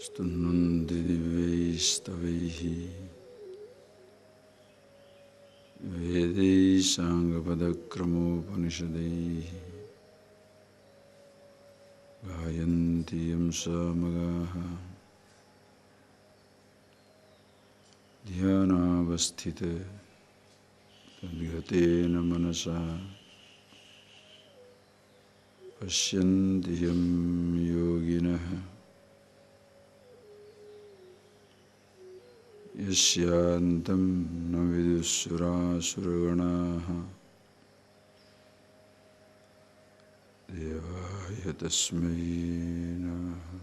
Suddhanandaji stavaihi Vedai Sangapadakramopanishadaihi Gayanti Yamsamagaha Dhyanavasthita Tadgatena Manasa Pashyanti Yam Yoginaha Yasyantam Navidusura Suraganaha Devaya Tasmai Namaha.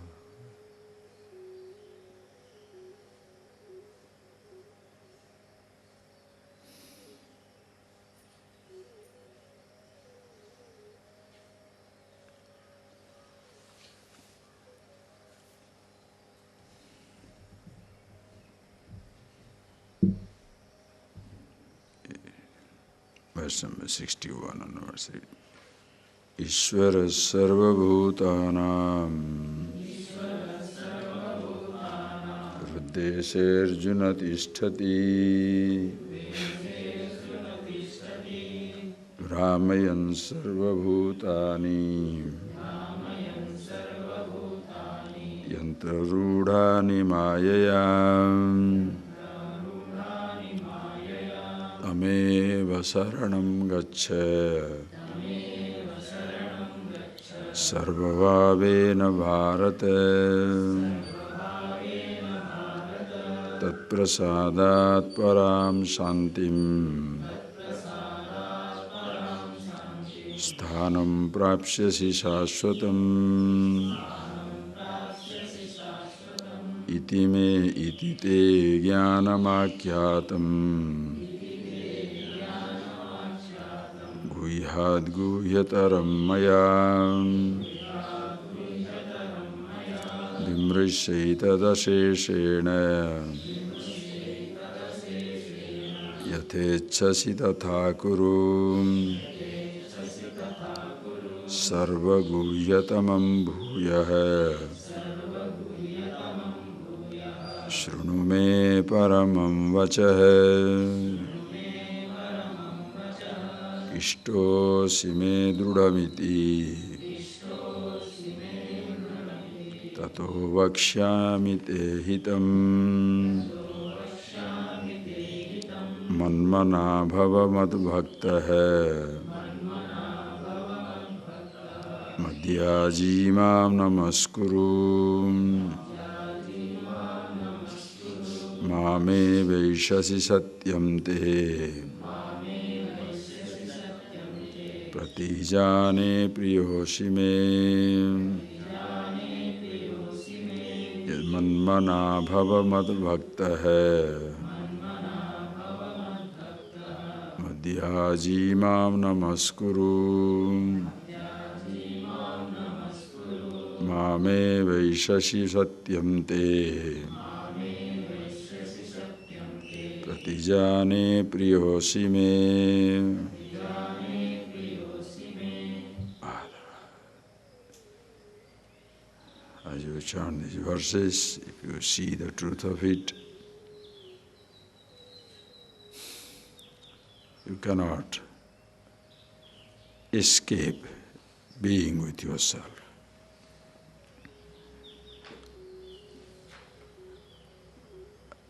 Verse number 61 onwards. Ishvara sarvabhutanam Hridesarjuna tisthati Ramayan sarvabhutani Yantrarudhani mayayam Tameva saranam gaccha Sarvabhavena bharata Tatprasadat param shantim Sthanam prapsyasi shashvatam Iti me iti te jnanamakyatam Guhyad guhyataram maya Dimrishaitadasheshena Yatechasi tatha kuru Sarva guhyatamam bhuyaha Shrunu me paramam vachaha Ishtosi me drudamiti Tato vakshyami te hitam Manmana bhava madbhaktaha Madhyajimam namaskuru Mame vaishasi satyam te Pratijane priyoshi me Yadmanmana bhava madbhaktaha Madhyajimam namaskuru Mame vaishasi satyam te Pratijane priyoshi me. As you chant these verses, if you see the truth of it, you cannot escape being with yourself.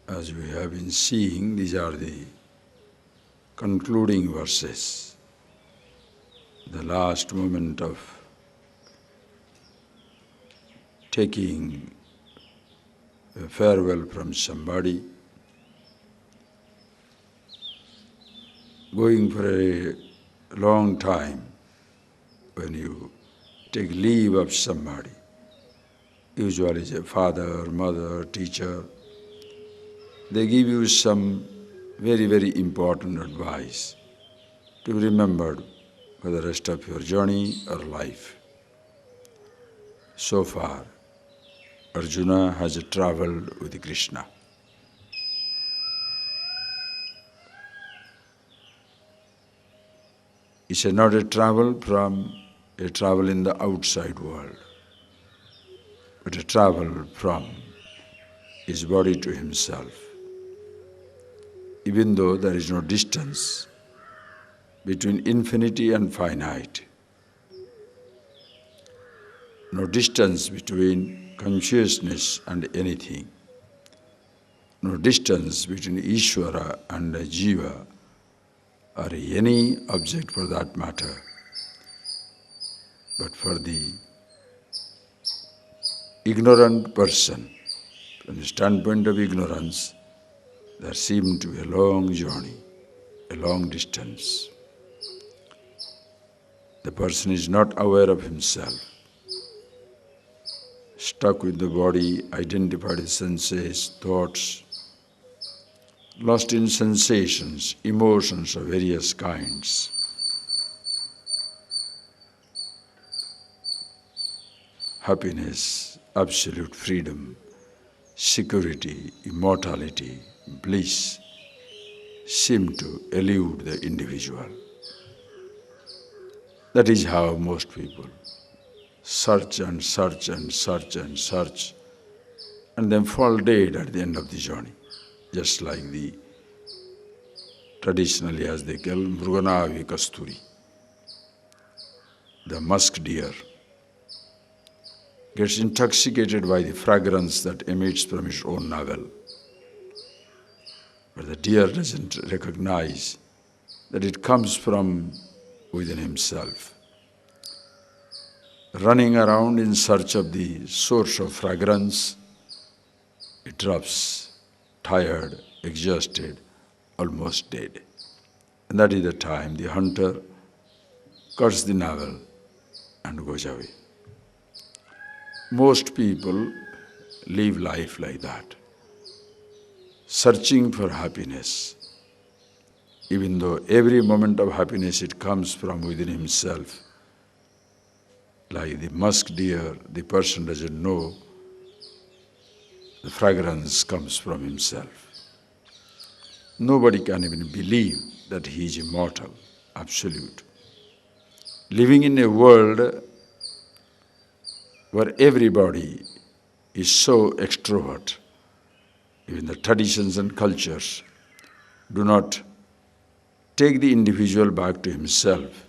As we have been seeing, these are the concluding verses, the last moment of taking a farewell from somebody, going for a long time. When you take leave of somebody, usually it's a father, mother, teacher, they give you some very, very important advice to be remembered for the rest of your journey or life. So far, Arjuna has travelled with Krishna. It's not a travel in the outside world, but a travel from his body to himself. Even though there is no distance between infinity and finite, no distance between consciousness and anything, no distance between Ishvara and Jiva, or any object for that matter. But for the ignorant person, from the standpoint of ignorance, there seemed to be a long journey, a long distance. The person is not aware of himself, stuck with the body, identified with senses, thoughts, lost in sensations, emotions of various kinds. Happiness, absolute freedom, security, immortality, bliss seem to elude the individual. That is how most people search and search and search and search, and then fall dead at the end of the journey. Just like the traditionally as they call Mruganavi Kasturi, the musk deer gets intoxicated by the fragrance that emits from its own navel. But the deer doesn't recognize that it comes from within himself. Running around in search of the source of fragrance, it drops tired, exhausted, almost dead. And that is the time the hunter cuts the navel and goes away. Most people live life like that, searching for happiness, even though every moment of happiness it comes from within himself. Like the musk deer, the person doesn't know the fragrance comes from himself. Nobody can even believe that he is immortal, absolute. Living in a world where everybody is so extrovert, even the traditions and cultures do not take the individual back to himself.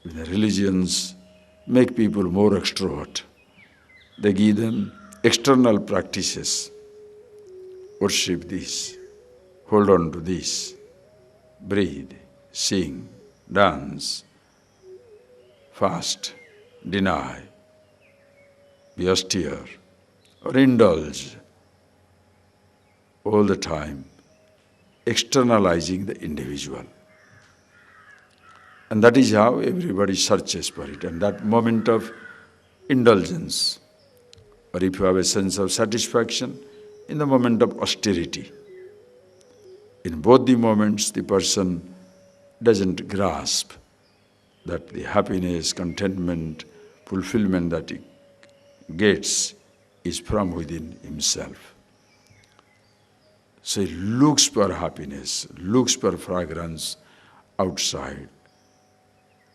Even the religions make people more extrovert. They give them external practices. Worship this, hold on to this, breathe, sing, dance, fast, deny, be austere, or indulge, all the time externalizing the individual. And that is how everybody searches for it. And that moment of indulgence, or if you have a sense of satisfaction, in the moment of austerity. In both the moments, the person doesn't grasp that the happiness, contentment, fulfillment that he gets is from within himself. So he looks for happiness, looks for fragrance outside,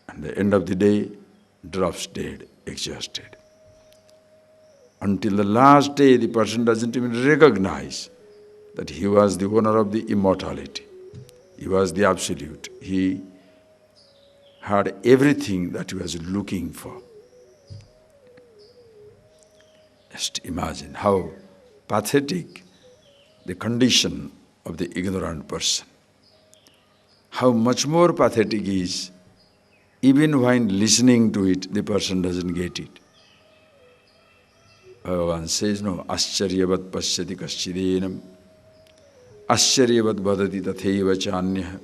and at the end of the day, drops dead, exhausted. Until the last day, the person doesn't even recognize that he was the owner of the immortality. He was the absolute. He had everything that he was looking for. Just imagine how pathetic the condition of the ignorant person. How much more pathetic is, even when listening to it, the person doesn't get it. Bhagavan says, no, ascharyavat pasyati kaschidenam, ascharyavat vadati tatheva chanyah,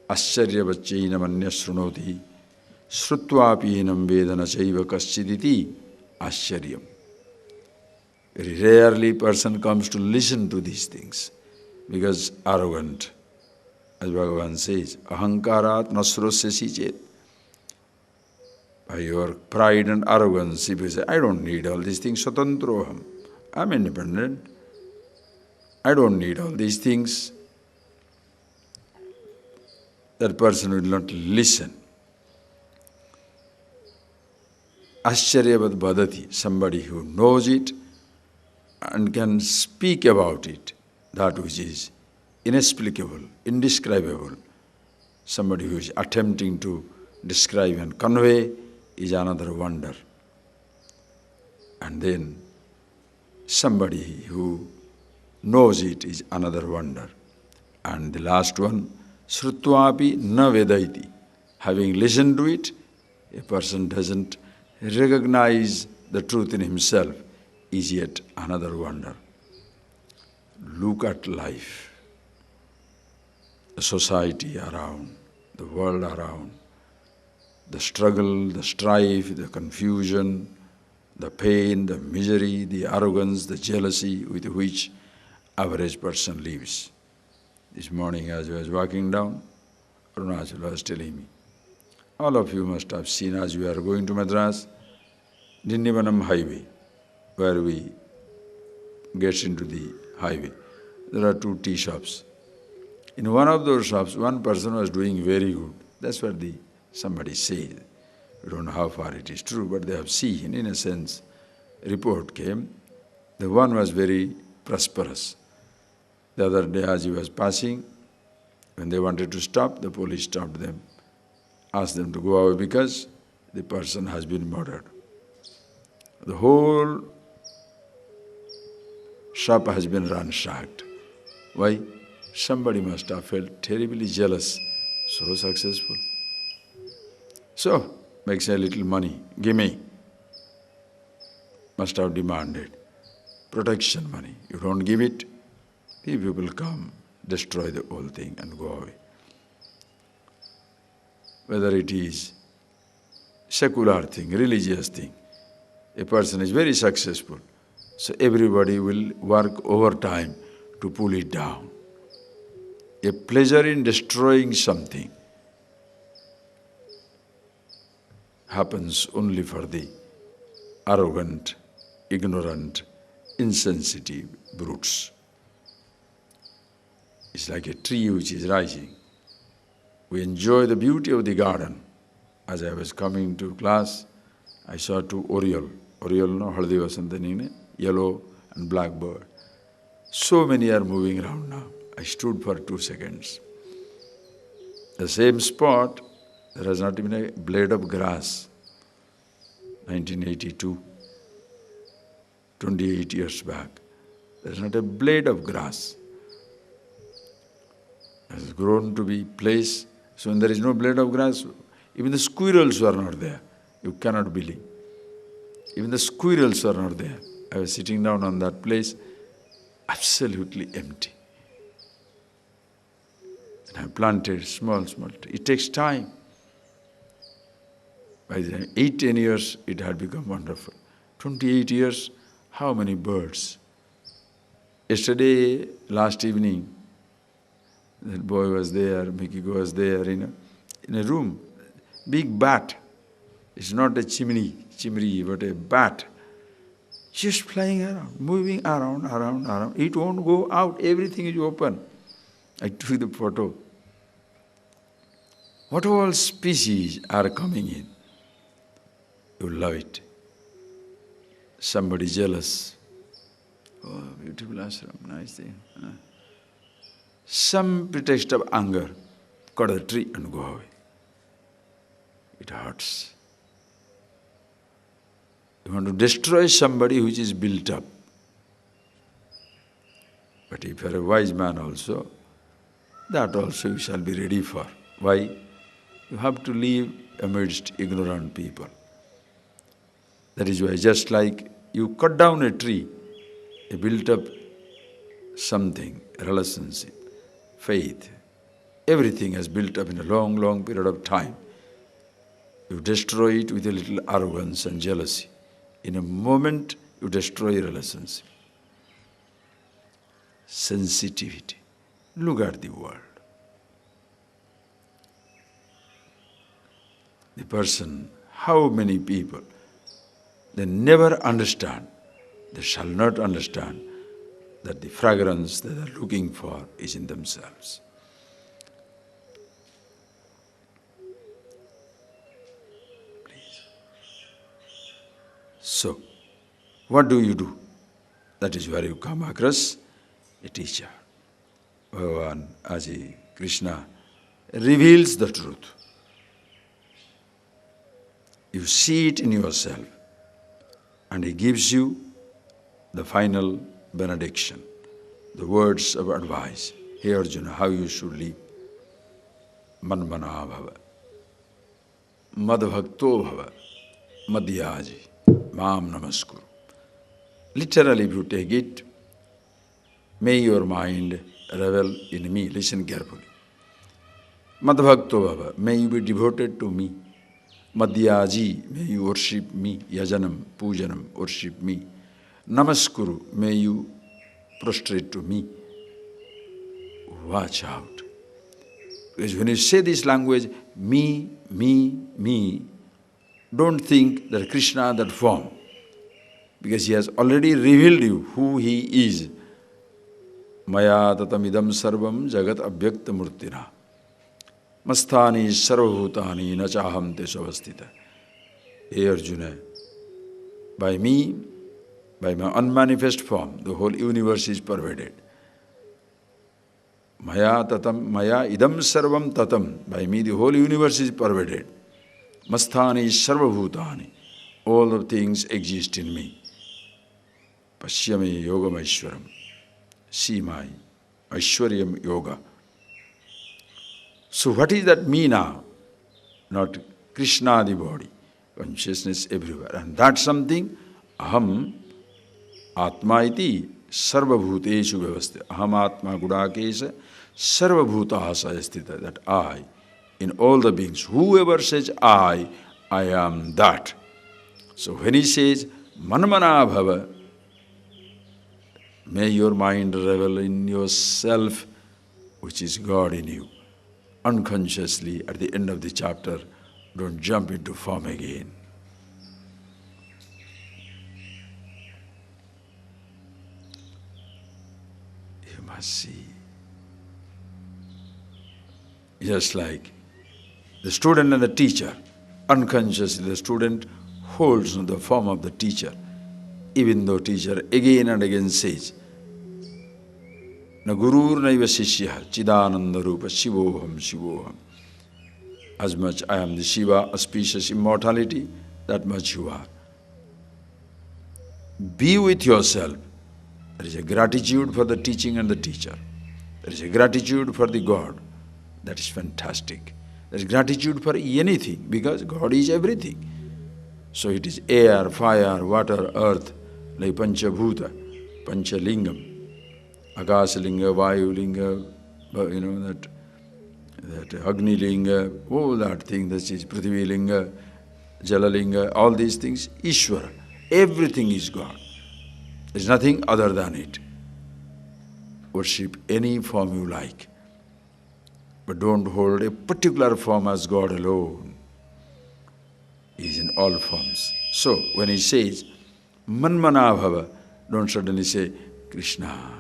ascharyavat chainam anya shrunoti, shrutvapienam vedana chaiva kaschiditi, ascharyam. Very rarely person comes to listen to these things, because arrogant, as Bhagavan says, ahankarat nasrosyasi chet. By your pride and arrogance, if you say, I don't need all these things, swatantroham, I'm independent, I don't need all these things, that person will not listen. Ascharyavat vadati, somebody who knows it and can speak about it, that which is inexplicable, indescribable. Somebody who is attempting to describe and convey is another wonder. And then somebody who knows it is another wonder. And the last one, Shrutvapi na vedaiti. Having listened to it, a person doesn't recognize the truth in himself, is yet another wonder. Look at life, the society around, the world around, the struggle, the strife, the confusion, the pain, the misery, the arrogance, the jealousy with which average person lives. This morning as I was walking down, Arunachala was telling me, all of you must have seen as we are going to Madras, Dindivanam highway, where we get into the highway. There are 2 tea shops. In one of those shops, one person was doing very good. That's what somebody says. We don't know how far it is true, but they have seen, in a sense, report came. The one was very prosperous. The other day as he was passing, when they wanted to stop, the police stopped them, asked them to go away because the person has been murdered. The whole shop has been ransacked. Why? Somebody must have felt terribly jealous, so successful. So, makes a little money, give me. Must have demanded protection money. You don't give it, people will come, destroy the whole thing and go away. Whether it is secular thing, religious thing, a person is very successful, so everybody will work overtime to pull it down. A pleasure in destroying something happens only for the arrogant, ignorant, insensitive brutes. It's like a tree which is rising. We enjoy the beauty of the garden. As I was coming to class, I saw 2 oriole. Oriole, no, haldi vasantanine, yellow and black bird. So many are moving around now. I stood for 2 seconds. The same spot, there has not even a blade of grass. 1982, 28 years back. There is not a blade of grass. It has grown to be place. So when there is no blade of grass, even the squirrels were not there. You cannot believe. Even the squirrels were not there. I was sitting down on that place, absolutely empty. And I planted small tree. It takes time. By the 8-10 years, it had become wonderful. 28 years, how many birds? Yesterday, last evening, that boy was there, Mikiko was there in a room. Big bat. It's not a chimney, but a bat. Just flying around, moving around. It won't go out, everything is open. I took the photo. What all species are coming in? You love it. Somebody jealous. Oh, beautiful ashram, nice thing. Some pretext of anger, cut the tree and go away. It hurts. You want to destroy somebody which is built up. But if you are a wise man also, that also you shall be ready for. Why? You have to live amidst ignorant people. That is why just like you cut down a tree, you built up something, a relationship, faith, everything has built up in a long period of time. You destroy it with a little arrogance and jealousy. In a moment, you destroy a relationship. Sensitivity. Look at the world. The person, how many people, they never understand, they shall not understand that the fragrance that they are looking for is in themselves. Please. So, what do you do? That is where you come across a teacher. Bhagavan, Aji, Krishna reveals the truth. You see it in yourself, and he gives you the final benediction, the words of advice. Hey Arjuna, how you should live. Manmana bhava, madbhakto bhava, madhyaji, mam namaskuru. Literally, if you take it, may your mind revel in me. Listen carefully. Madbhakto bhava, may you be devoted to me. Madhyaji, may you worship me. Yajanam, pujanam, worship me. Namaskuru, may you prostrate to me. Watch out. Because when you say this language, me, don't think that Krishna, that form. Because he has already revealed you who he is. Maya tatamidam sarvam jagat abhyakta murtina. Masthani sarvabhutani nachaham tesavastita. Hey Arjuna, by me, by my unmanifest form, the whole universe is pervaded. Maya idam sarvam tatam. By me the whole universe is pervaded. Masthani sarvabhutani. All the things exist in me. Pashyami yogam aishwaram. See my aishwaryam yoga. So what is that me now? Not Krishna the body. Consciousness everywhere. And that's something aham atma iti sarvabhuteshu vyavastita. Aham atma gudakesa sarvabhutaha sayastita. That I, in all the beings, whoever says I am that. So when he says manmana bhava, may your mind revel in yourself, which is God in you. Unconsciously, at the end of the chapter, don't jump into form again. You must see. Just like the student and the teacher, unconsciously the student holds the form of the teacher, even though teacher again and again says, Na gurur naiva sishya chidananda rupa shivoham shivoham. As much I am the Shiva, auspicious immortality, that much you are. Be with yourself. There is a gratitude for the teaching and the teacher. There is a gratitude for the God. That is fantastic. There is gratitude for anything, because God is everything. So it is air, fire, water, earth, like Panchabhuta, Panchalingam, Akasalinga, Vayulinga, that Agnilinga, all that thing, that is Prithvilinga, Jalalinga, all these things, Ishvara. Everything is God. There is nothing other than it. Worship any form you like, but don't hold a particular form as God alone. He is in all forms. So when he says, Manmana bhava, don't suddenly say, Krishna.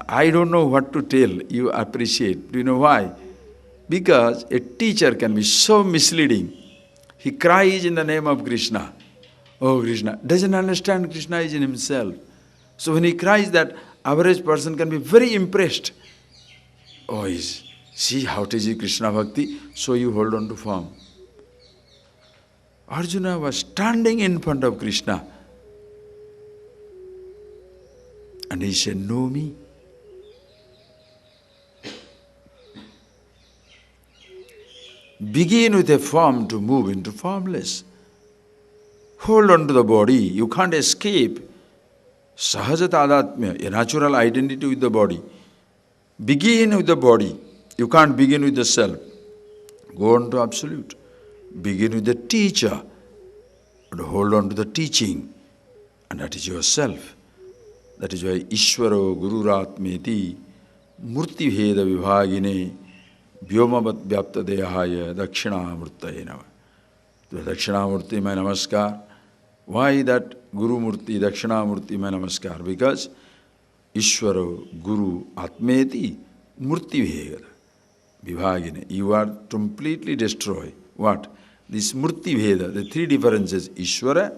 I don't know what to tell you appreciate. Do you know why? Because a teacher can be so misleading. He cries in the name of Krishna. Oh, Krishna. Doesn't understand Krishna is in himself. So when he cries, that average person can be very impressed. Oh, see how it is Krishna Bhakti, so you hold on to form. Arjuna was standing in front of Krishna. And he said, know me. Begin with a form to move into formless. Hold on to the body. You can't escape Sahajata Adatmya, a natural identity with the body. Begin with the body. You can't begin with the self. Go on to absolute. Begin with the teacher. But hold on to the teaching. And that is yourself. That is why Ishvaro Gururatmeti Murti Veda Vibhagine Vyomabhat Vyapta Dehaya Dakshina Murtayenava. The Dakshina Murti my namaskar. Why that Guru Murti, Dakshina Murti my namaskar? Because Ishvaro Guru Atmeti Murti Veda Vibhagine. You are completely destroyed. What? This Murti Veda, the three differences, Ishvara,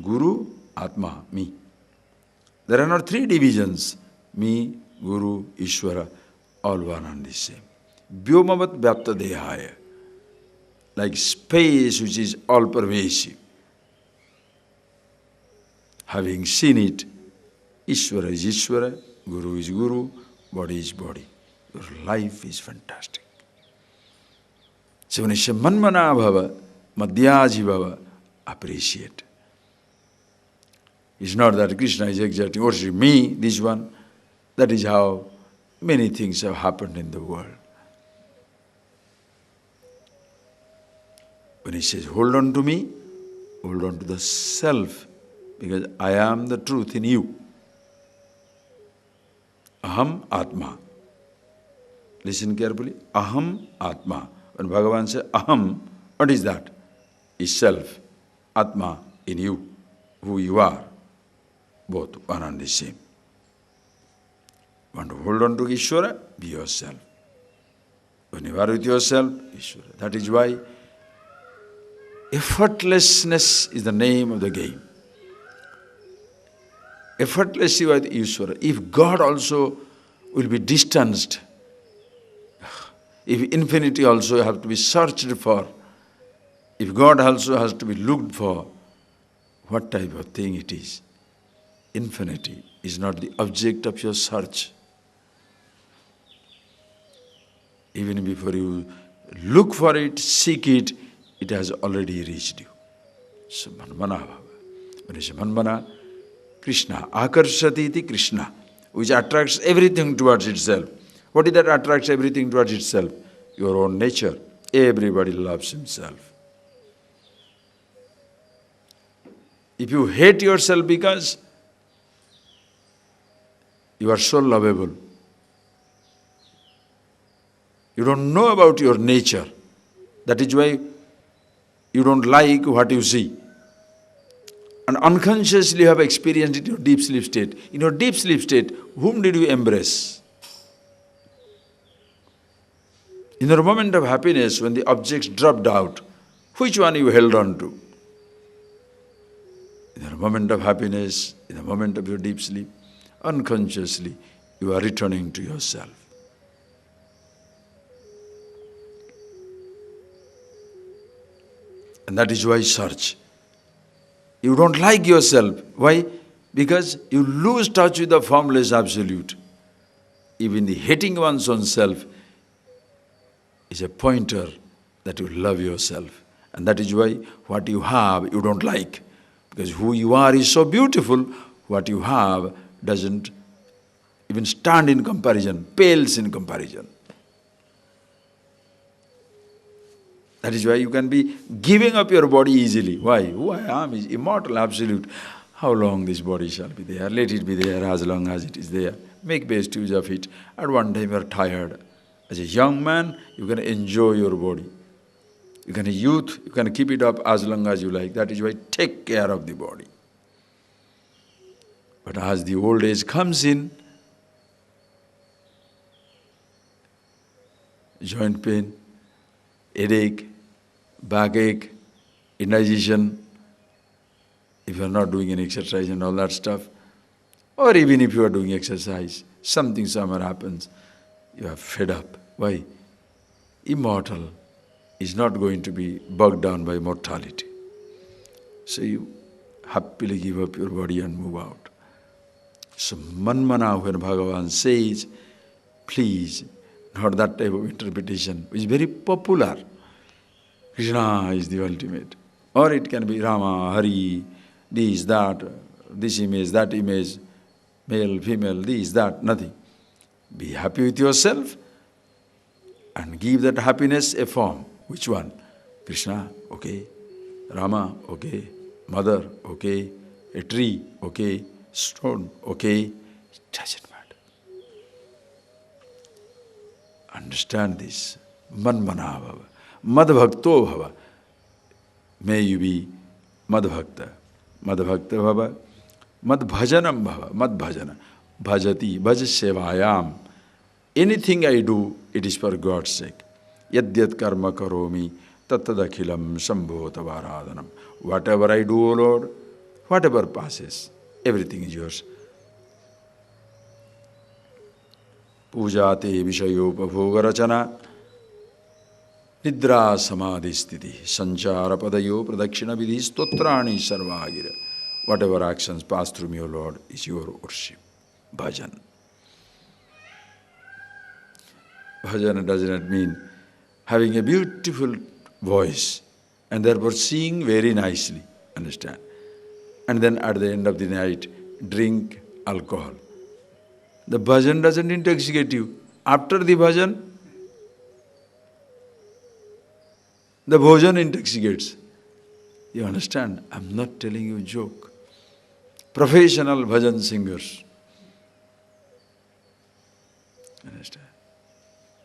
Guru, Atma, me. There are not three divisions. Me, Guru, Ishvara, all one and the same. Vyomavad vyapta dehaya. Like space which is all pervasive. Having seen it, Ishvara is Ishvara, Guru is Guru, body is body. Your life is fantastic. So when I say manmana bhava, madhyaji bhava, appreciate. It's not that Krishna is exacting, or me, this one. That is how many things have happened in the world. When he says, hold on to me, hold on to the self, because I am the truth in you. Aham Atma. Listen carefully. Aham Atma. When Bhagavan says Aham, what is that? Is self. Atma in you, who you are. Both one and the same. Want to hold on to Ishvara? Be yourself. When you are with yourself, Ishvara. That is why effortlessness is the name of the game. Effortlessly with Ishvara. If God also will be distanced, if infinity also have to be searched for, if God also has to be looked for, what type of thing it is? Infinity is not the object of your search. Even before you look for it, seek it, it has already reached you. So manmana bhava. When you say manmana, Krishna, akarshati iti Krishna, which attracts everything towards itself. What is that attracts everything towards itself? Your own nature. Everybody loves himself. If you hate yourself because you are so lovable, you don't know about your nature. That is why you don't like what you see. And unconsciously you have experienced it in your deep sleep state. In your deep sleep state, whom did you embrace? In your moment of happiness, when the objects dropped out, which one you held on to? In your moment of happiness, in the moment of your deep sleep, unconsciously you are returning to yourself. And that is why search. You don't like yourself. Why? Because you lose touch with the formless absolute. Even the hating one's own self is a pointer that you love yourself. And that is why what you have, you don't like. Because who you are is so beautiful, what you have doesn't even stand in comparison, pales in comparison. That is why you can be giving up your body easily. Why? Who I am is immortal, absolute. How long this body shall be there? Let it be there as long as it is there. Make best use of it. At one time you are tired. As a young man, you can enjoy your body. You can youth, you can keep it up as long as you like. That is why take care of the body. But as the old age comes in, joint pain, headache, backache, indigestion, if you are not doing any exercise and all that stuff, or even if you are doing exercise, something somewhere happens, you are fed up. Why? Immortal is not going to be bogged down by mortality. So you happily give up your body and move out. So manmana, when Bhagavan says, please, not that type of interpretation, which is very popular. Krishna is the ultimate. Or it can be Rama, Hari, this, that, this image, that image, male, female, this, that, nothing. Be happy with yourself and give that happiness a form. Which one? Krishna, okay. Rama, okay. Mother, okay. A tree, okay. Stone, okay. It doesn't matter. Understand this. Manmana bhava. Madbhakto bhava. May you be madbhakta. Madbhakta bhava. Madbhajanam bhava. Madbhajana. Bhajati. Bhaj sevayam. Anything I do, it is for God's sake. Yadyat karma karomi tattadakhilam sambho tavaradhanam. Whatever I do, O Lord, Whatever passes, everything is yours. Pujate vishayopa rachana nidra samadhi sthiti sanchara padayo pradakshina vidhi stotrani sarvagira. Whatever actions pass through me, O Lord, is your worship. Bhajan. Bhajan does not mean having a beautiful voice and therefore sing very nicely, understand? And then at the end of the night, drink alcohol. The bhajan doesn't intoxicate you. After the bhajan, the bhojan intoxicates. You understand? I'm not telling you a joke. Professional bhajan singers. Understand?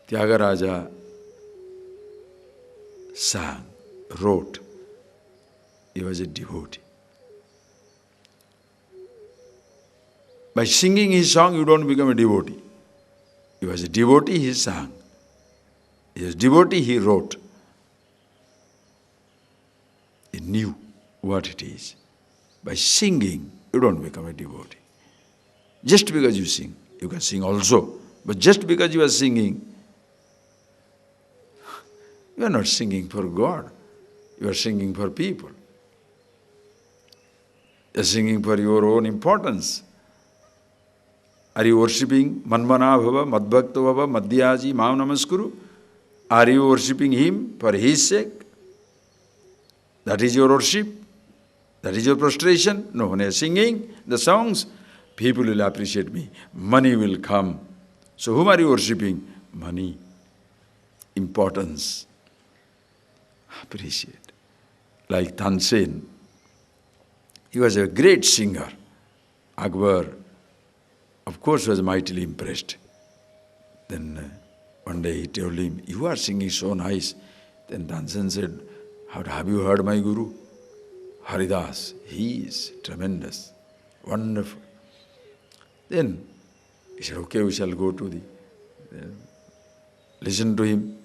Tyagaraja sang, wrote. He was a devotee. By singing his song, you don't become a devotee. He was a devotee, he sang. He was a devotee, he wrote. He knew what it is. By singing, you don't become a devotee. Just because you sing, you can sing also. But just because you are singing, you are not singing for God. You are singing for people. You are singing for your own importance. Are you worshipping Manmana Bhava, Madbhakta Bhava, Madhyaji, Mam Namaskuru? Are you worshipping him for his sake? That is your worship? That is your prostration? No, when you are singing the songs, people will appreciate me. Money will come. So whom are you worshipping? Money. Importance. Appreciate. Like Tansen. He was a great singer. Akbar, of course, was mightily impressed. Then one day he told him, you are singing so nice. Then Tansen said, have you heard my Guru? Haridas, he is tremendous, wonderful. Then he said, okay, we shall go to listen to him.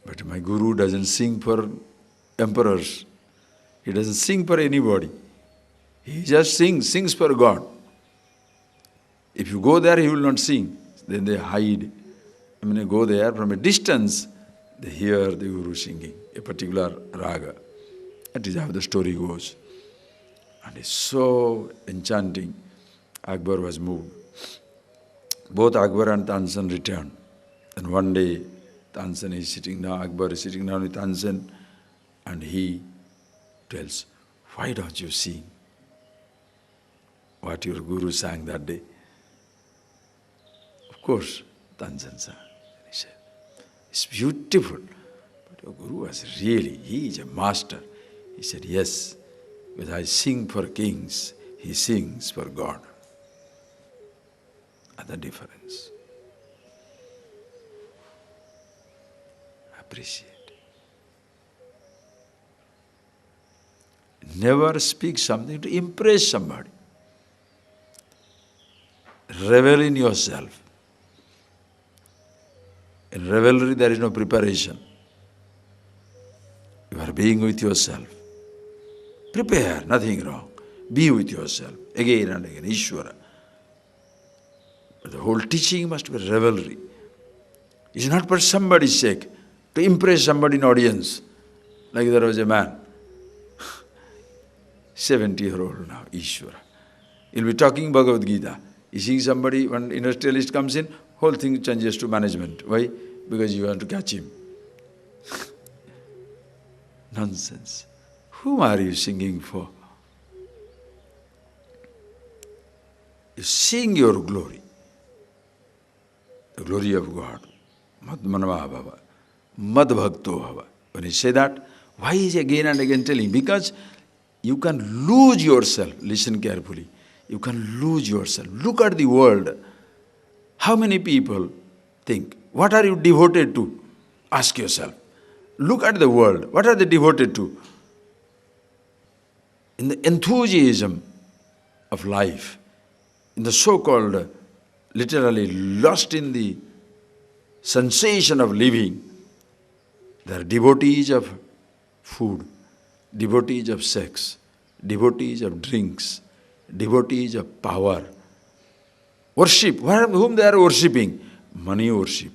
But my Guru doesn't sing for emperors. He doesn't sing for anybody. He just sings for God. If you go there, he will not sing. Then they hide. They go there from a distance, they hear the Guru singing a particular raga. That is how the story goes. And it's so enchanting. Akbar was moved. Both Akbar and Tansen returned. And one day, Tansen is sitting down, Akbar is sitting down with Tansen, and he tells, why don't you sing what your Guru sang that day? Of course, Tansen sang. He said, it's beautiful. But your Guru was really, he is a master. He said, yes, because I sing for kings, he sings for God. And the difference. Appreciate. Never speak something to impress somebody. Revel in yourself. In revelry there is no preparation. You are being with yourself. Prepare, nothing wrong. Be with yourself, again and again, Ishvara. But the whole teaching must be revelry. It's not for somebody's sake, to impress somebody in audience. Like there was a man, 70-year-old now, Ishvara. He'll be talking Bhagavad Gita. You see somebody, when industrialist comes in, whole thing changes to management. Why? Because you want to catch him. Nonsense. Whom are you singing for? You sing your glory. The glory of God. Madmanava bhava. Madbhakto bhava. When you say that, why is he again and again telling? Because you can lose yourself. Listen carefully. You can lose yourself. Look at the world. How many people think, what are you devoted to? Ask yourself. Look at the world. What are they devoted to? In the enthusiasm of life, in the so-called, literally lost in the sensation of living, they are devotees of food, devotees of sex, devotees of drinks, devotees of power. Worship, whom they are worshipping? Money worship.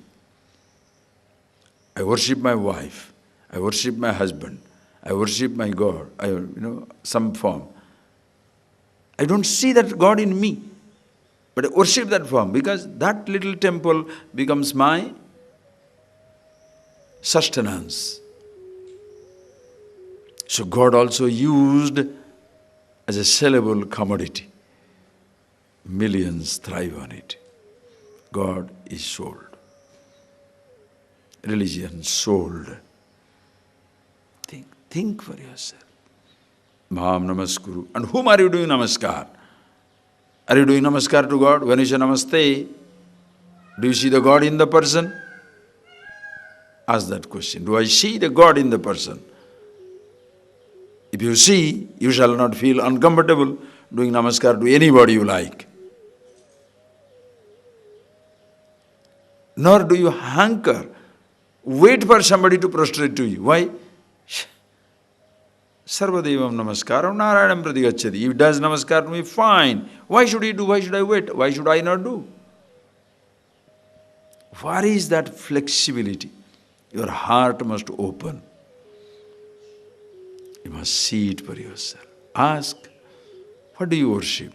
I worship my wife, I worship my husband, I worship my God, some form. I don't see that God in me, but I worship that form because that little temple becomes my sustenance. So God also used as a sellable commodity. Millions thrive on it. God is sold. Religion sold. Think for yourself. Maham Namaskuru. And whom are you doing namaskar? Are you doing namaskar to God? When you say namaste, do you see the God in the person? Ask that question. Do I see the God in the person? If you see, you shall not feel uncomfortable doing namaskar to anybody you like. Nor do you hanker, wait for somebody to prostrate to you. Why? Sarvadevam namaskaram narayanam pratigacchati. If he does namaskar to me, fine. Why should he do? Why should I wait? Why should I not do? Where is that flexibility? Your heart must open. You must see it for yourself. Ask, what do you worship?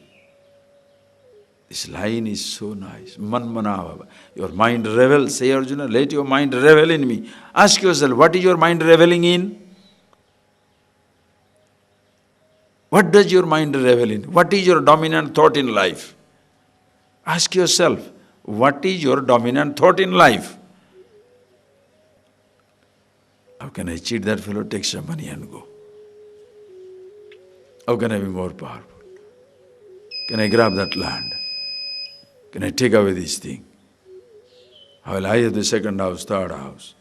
This line is so nice. Manmanavava. Your mind revels. Say Arjuna, let your mind revel in me. Ask yourself, what is your mind reveling in? What does your mind revel in? What is your dominant thought in life? Ask yourself, what is your dominant thought in life? How can I cheat that fellow, take some money and go? How can I be more powerful? Can I grab that land? Can I take away this thing? How will I have the second house, third house?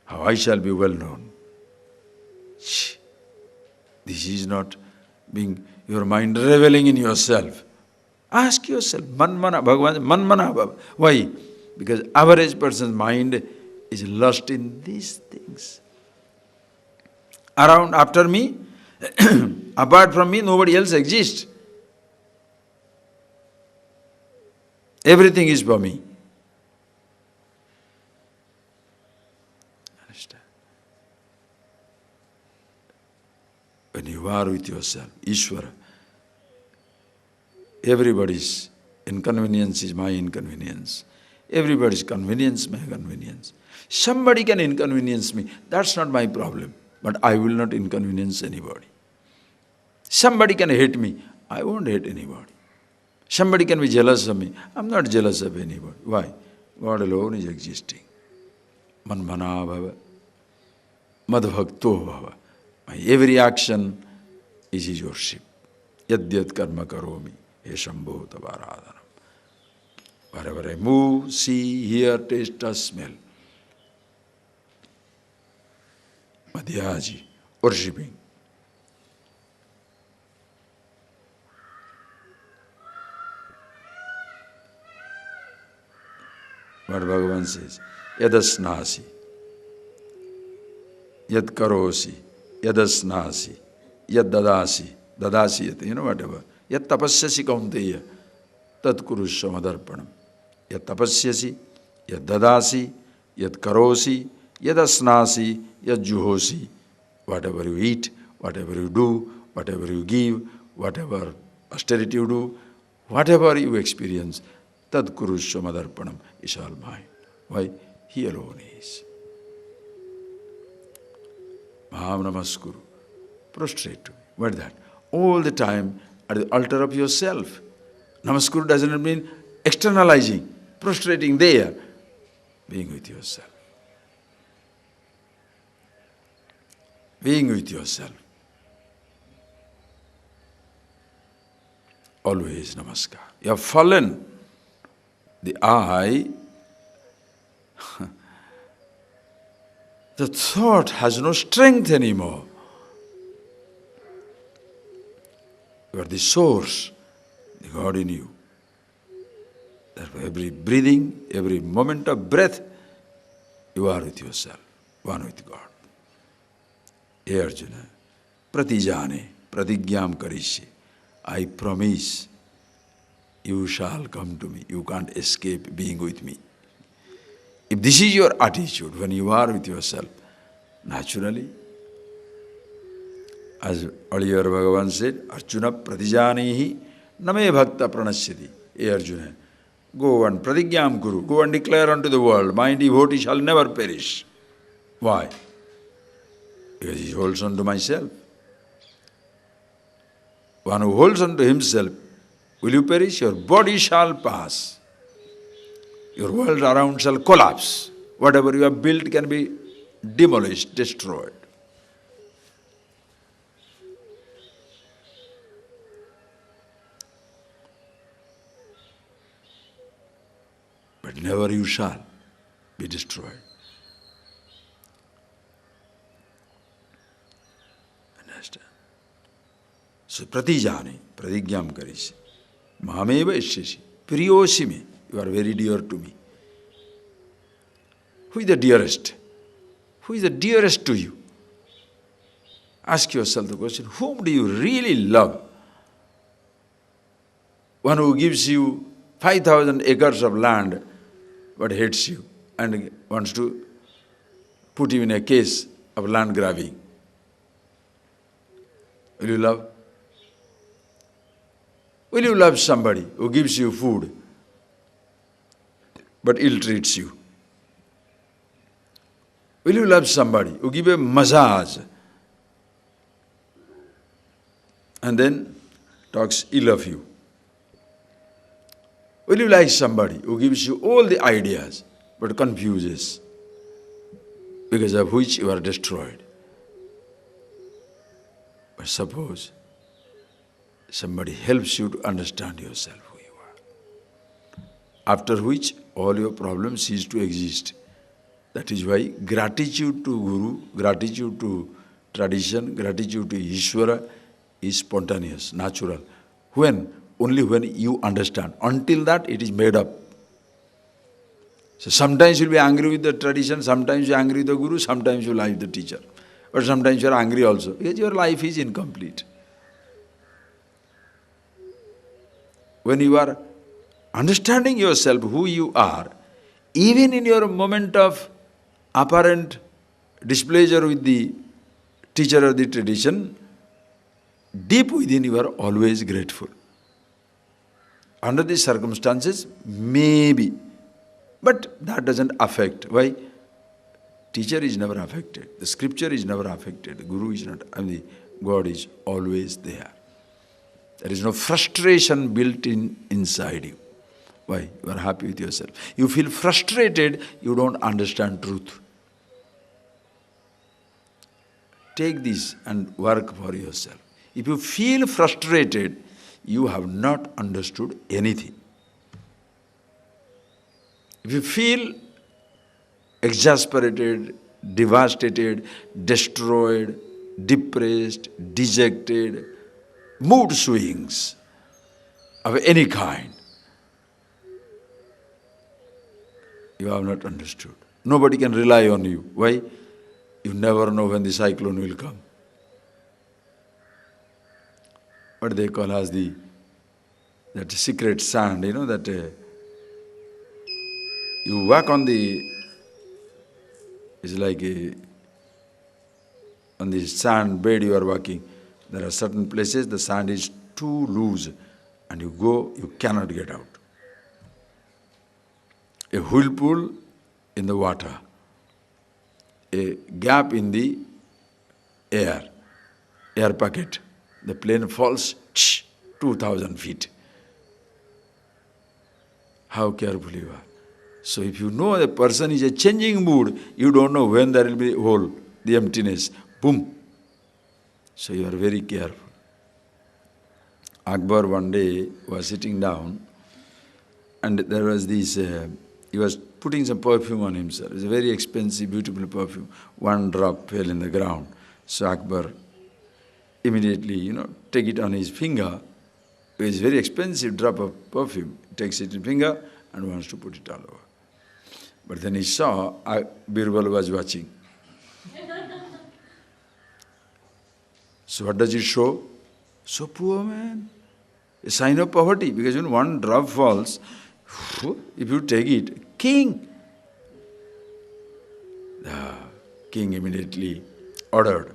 How I shall be well known? This is not being your mind reveling in yourself. Ask yourself, manmana, Bhagavan, manmana. Why? Because average person's mind is lost in these things. Around, after me, apart from me, nobody else exists. Everything is for me. Understand? When you are with yourself, Ishvara, everybody's inconvenience is my inconvenience. Everybody's convenience, my convenience. Somebody can inconvenience me, that's not my problem. But I will not inconvenience anybody. Somebody can hate me, I won't hate anybody. Somebody can be jealous of me, I'm not jealous of anybody. Why? God alone is existing. Manmana bhava, madbhakto bhava. My every action is his worship. Yadyat karma karomi, yashambho tavaradhanam. Wherever I move, see, hear, taste, touch, smell. Madhyaji, worshipping. What Bhagavan says, yadasnasi, yad karosi, yadasnasi, yad dadasi, dadasi, whatever. Yad tapasyasi kaunteya, tad kurushya madarpanam. Yad tapasyasi, yad dadasi, yad karosi, yadasnasi, yad juhosi. Whatever you eat, whatever you do, whatever you give, whatever austerity you do, whatever you experience, tad kurushya madarpanam is all mine. Why? He alone is. Maham Namaskuru. Prostrate to me. What is that? All the time at the altar of yourself. Namaskuru doesn't mean externalizing, prostrating there, being with yourself. Being with yourself. Always namaskar. You have fallen. The I, the thought has no strength anymore. You are the source, the God in you. Therefore, every breathing, every moment of breath, you are with yourself, one with God. Hey Arjuna, pratijane, pratigyam karisye. I promise you shall come to me. You can't escape being with me. If this is your attitude when you are with yourself, naturally, as earlier Bhagavan said, Arjuna pratijanihi name bhakta pranasyati. Hey Arjuna, go and pratigyam kuru, go and declare unto the world, my devotee shall never perish. Why? Because he holds on to myself. One who holds on to himself, will you perish? Your body shall pass. Your world around shall collapse. Whatever you have built can be demolished, destroyed. But never you shall be destroyed. Understand? So pratijani, pratigyam karisi, mameva ishyashi, priyosi me, you are very dear to me. Who is the dearest? Who is the dearest to you? Ask yourself the question, whom do you really love? One who gives you 5,000 acres of land but hates you and wants to put you in a case of land grabbing. Will you love? Will you love somebody who gives you food but ill-treats you? Will you love somebody who gives a massage and then talks ill of you? Will you like somebody who gives you all the ideas but confuses, because of which you are destroyed? But suppose somebody helps you to understand yourself, who you are, after which all your problems cease to exist. That is why gratitude to Guru, gratitude to tradition, gratitude to Ishvara is spontaneous, natural. When? Only when you understand. Until that, it is made up. So sometimes you'll be angry with the tradition, sometimes you're angry with the Guru, sometimes you like the teacher. But sometimes you're angry also, because your life is incomplete. When you are understanding yourself, who you are, even in your moment of apparent displeasure with the teacher or the tradition, deep within you are always grateful. Under these circumstances, maybe, but that doesn't affect. Why? Teacher is never affected. The scripture is never affected. The Guru is not. God is always there. There is no frustration built inside you. Why? You are happy with yourself. You feel frustrated, you don't understand truth. Take this and work for yourself. If you feel frustrated, you have not understood anything. If you feel exasperated, devastated, destroyed, depressed, dejected, mood swings of any kind, you have not understood. Nobody can rely on you. Why? You never know when the cyclone will come. What they call as that secret sand, that you walk on it's like on the sand bed you are walking. There are certain places the sand is too loose and you go, you cannot get out. A whirlpool in the water, a gap in the air pocket. The plane falls 2,000 feet. How careful you are. So if you know a person is a changing mood, you don't know when there will be a hole, the emptiness, boom. So you are very careful. Akbar one day was sitting down and there was this, he was putting some perfume on himself. It was a very expensive, beautiful perfume. One drop fell in the ground. So Akbar immediately, take it on his finger. It was a very expensive drop of perfume. He takes it in finger and wants to put it all over. But then he saw Birbal was watching. So what does it show? So poor man. A sign of poverty, because when one drop falls, if you take it, king. The king immediately ordered,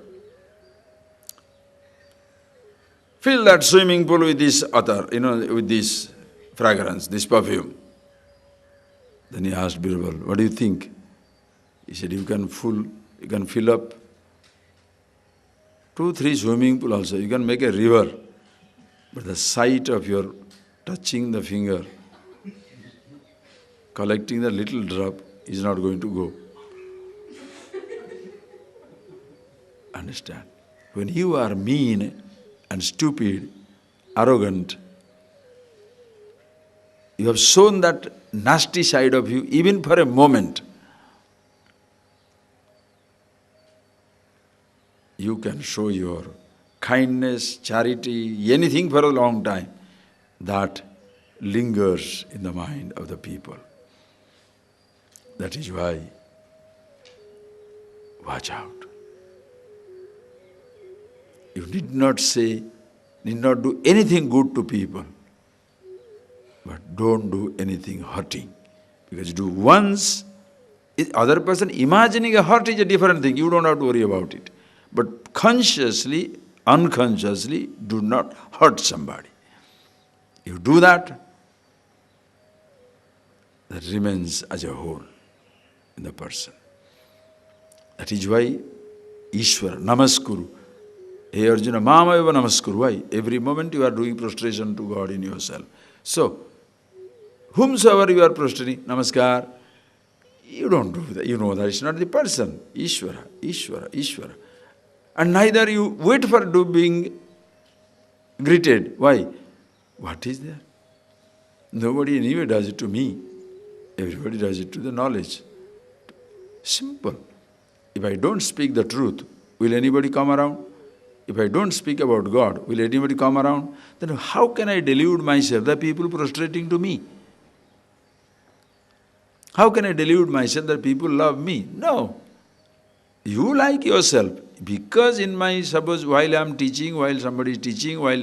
fill that swimming pool with this attar, with this fragrance, this perfume. Then he asked Birbal, what do you think? He said, you can fill up 2, 3 swimming pool also. You can make a river. But the sight of your touching the finger, collecting the little drop is not going to go. Understand? When you are mean and stupid, arrogant, you have shown that nasty side of you even for a moment. You can show your kindness, charity, anything for a long time. That lingers in the mind of the people. That is why, watch out. You need not do anything good to people, but don't do anything hurting. Because you do once, other person imagining a hurt is a different thing, you don't have to worry about it. But consciously, unconsciously, do not hurt somebody. You do that, that remains as a whole in the person. That is why Ishvara, Namaskuru. Hey Arjuna, Mamaiva Namaskuru. Why? Every moment you are doing prostration to God in yourself. So, whomsoever you are prostrating, Namaskar, you don't do that. You know that it's not the person. Ishvara, Ishvara, Ishvara. And neither you wait for being greeted. Why? What is there? Nobody anyway does it to me. Everybody does it to the knowledge. Simple. If I don't speak the truth, will anybody come around? If I don't speak about God, will anybody come around? Then how can I delude myself, the people prostrating to me? How can I delude myself that people love me? No. You like yourself. Because suppose while I am teaching, while somebody is teaching, while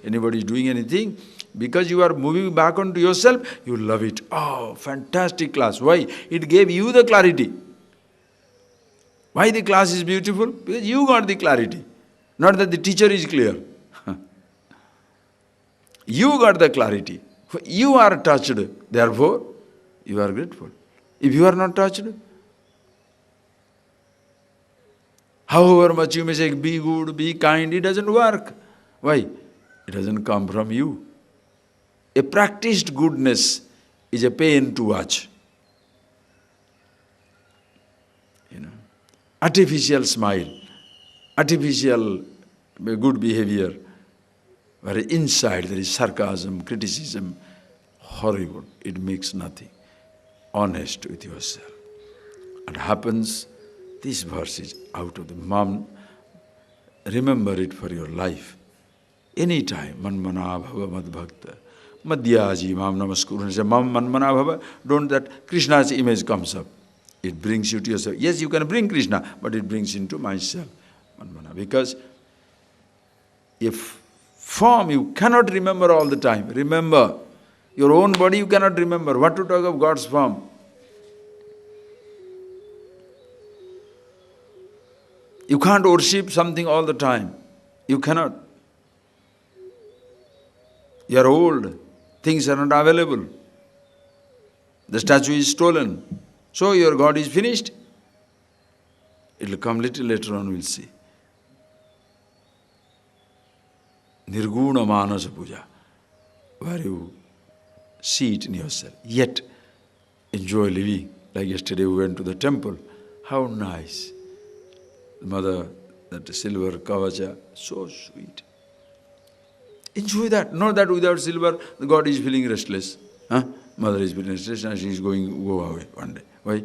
anybody is doing anything, because you are moving back onto yourself, you love it. Oh, fantastic class. Why? It gave you the clarity. Why the class is beautiful? Because you got the clarity. Not that the teacher is clear. You got the clarity. You are touched. Therefore, you are grateful. If you are not touched, however much you may say, be good, be kind, it doesn't work. Why? It doesn't come from you. A practiced goodness is a pain to watch. Artificial smile, artificial good behavior, where inside there is sarcasm, criticism, horrible. It makes nothing. Honest with yourself. And happens, this verse is out of the mom. Remember it for your life. Anytime, manmana bhava madbhakta. Madhyaji mam namaskuru. Say mam manmana bhava. Don't that Krishna's image comes up. It brings you to yourself. Yes, you can bring Krishna, but it brings into myself. Manmana. Because if form you cannot remember all the time. Remember, your own body you cannot remember. What to talk of God's form? You can't worship something all the time. You cannot. You are old. Things are not available. The statue is stolen. So your God is finished. It will come little later on, we'll see. Nirguna Manasa Puja, where you see it in yourself. Yet, enjoy living. Like yesterday we went to the temple. How nice. The mother, that silver kavacha, so sweet. Enjoy that. Not that without silver, the God is feeling restless. Mother is feeling restless and she is go away one day. Why?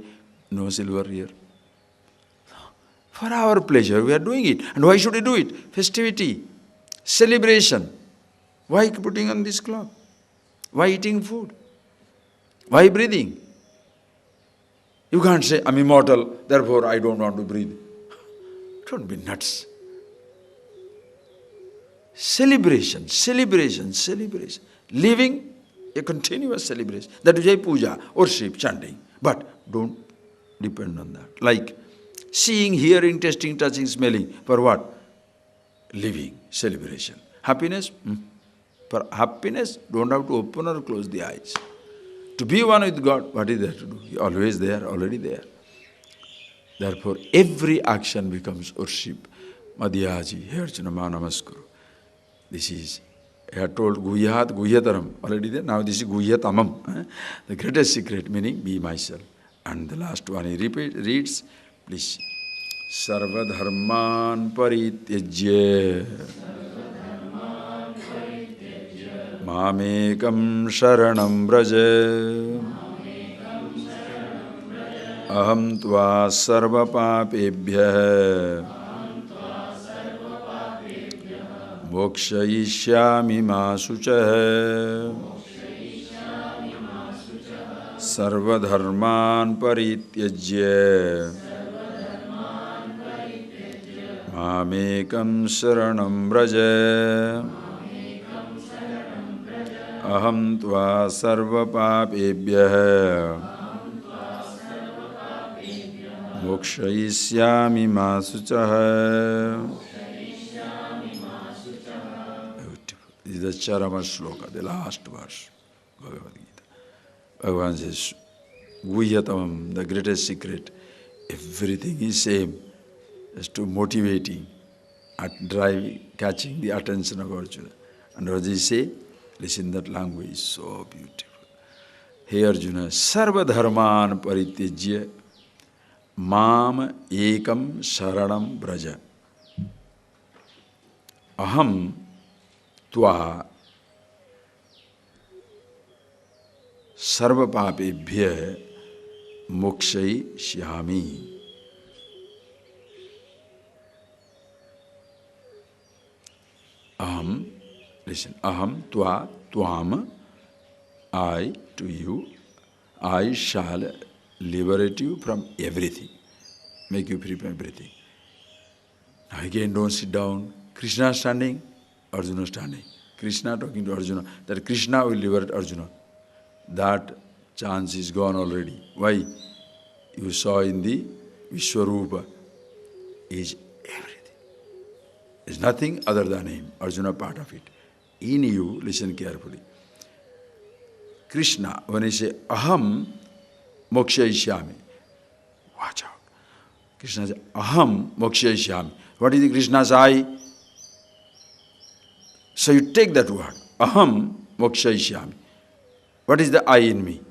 No silver here. For our pleasure, we are doing it. And why should we do it? Festivity, celebration. Why putting on this cloth? Why eating food? Why breathing? You can't say, I'm immortal, therefore I don't want to breathe. Don't be nuts. Celebration, celebration, celebration. Living a continuous celebration. That is why puja, worship, chanting. But don't depend on that. Like seeing, hearing, tasting, touching, smelling. For what? Living, celebration. Happiness? For happiness, don't have to open or close the eyes. To be one with God, what is there to do? Always there, already there. Therefore, every action becomes worship. Madhyaji, Herchanama Namaskuru. This is, I have told Guhyat, Guhyataram, already there. Now this is Guyyatamam. The greatest secret, meaning be myself. And the last one he reads, please. Sarva dharman parityajya mamekam sharanam braja aham tva sarva papebhyah mokshayishyami ma suchah sarva dharman parityajya mamekam sharanam braja aham tva sarva papebhyah mokshayishyami ma suchah. Beautiful. This is the Charama Shloka, the last verse, Bhagavad Gita. Bhagavan says, Guhyatamam, the greatest secret, everything is same. Just to motivating, driving, catching the attention of Arjuna. And Arjuna say, listen, that language is so beautiful. Hey Arjuna, sarva dharman parityajya mam ekam sharanam braja. Aham tva sarva papebhyah mokshay shyami. Aham, listen, aham, tva, tvam, I to you, I shall liberate you from everything, make you free from everything. Now again, don't sit down. Krishna standing, Arjuna standing. Krishna talking to Arjuna, that Krishna will liberate Arjuna. That chance is gone already. Why? You saw in the Vishwarupa is everything. There's nothing other than him. Arjuna part of it. In you, listen carefully. Krishna, when he say, aham mokshayishyami, watch out. Krishna says, aham mokshayishyami. What is the Krishna's I? So you take that word, aham mokshayishyami. What is the I in me?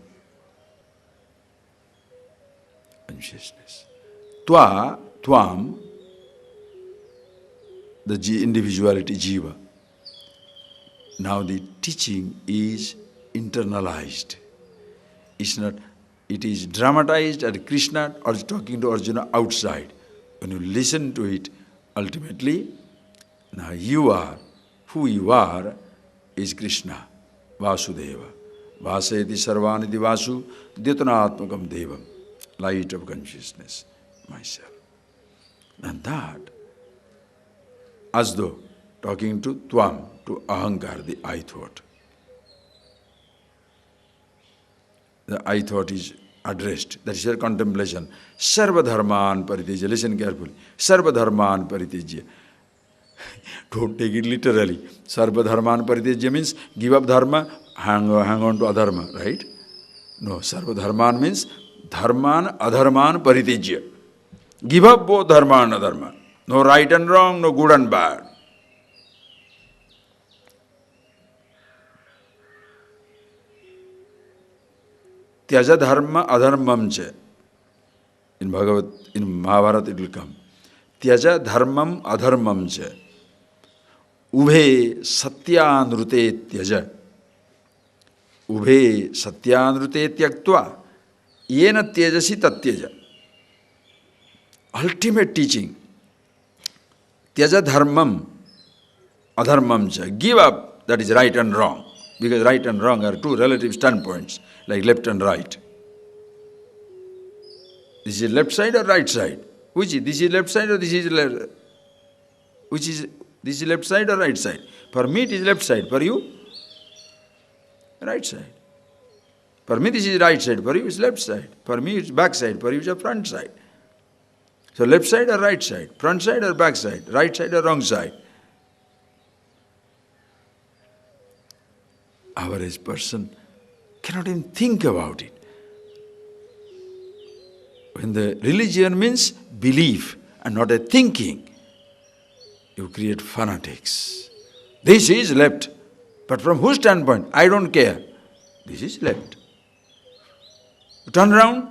Consciousness. Tva, tvam, the individuality, jiva. Now the teaching is internalized. It's not, it is dramatized at Krishna or talking to Arjuna outside. When you listen to it, ultimately, now you are, who you are is Krishna, Vasudeva. Vasayati sarvaniti vasu dyatanatmakam devam. Light of consciousness, myself. And that, as though talking to Tvam, to Ahankar, the I thought. The I thought is addressed. That is your contemplation. Sarva dharman paritijya. Listen carefully. Sarva dharman paritijya. Don't take it literally. Sarva dharman paritijya means give up dharma, hang on to adharma, right? No, sarva dharman means dharman, adharman paritijya. Give up both dharma and adharma. No right and wrong, no good and bad. Tyaja dharma adharmam cha. In Mahabharata it will come. Tyaja dharmam adharmam cha. Ubhe satyanrute tyaja. Ubhe satyanrute tyaktva. Yena tyajasi tatyaja. Ultimate teaching. Tyaja dharmam adharmam cha. Give up, that is right and wrong. Because right and wrong are two relative standpoints, like left and right. This is left side or right side? Which is? This is left side or this is left? Which is This is left side or right side? For me it is left side, for you? Right side. For me this is right side, for you it's left side. For me it's back side, for you it's a front side. So left side or right side? Front side or back side? Right side or wrong side? Average person cannot even think about it. When the religion means belief and not a thinking, you create fanatics. This is left. But from whose standpoint? I don't care. This is left. Turn around.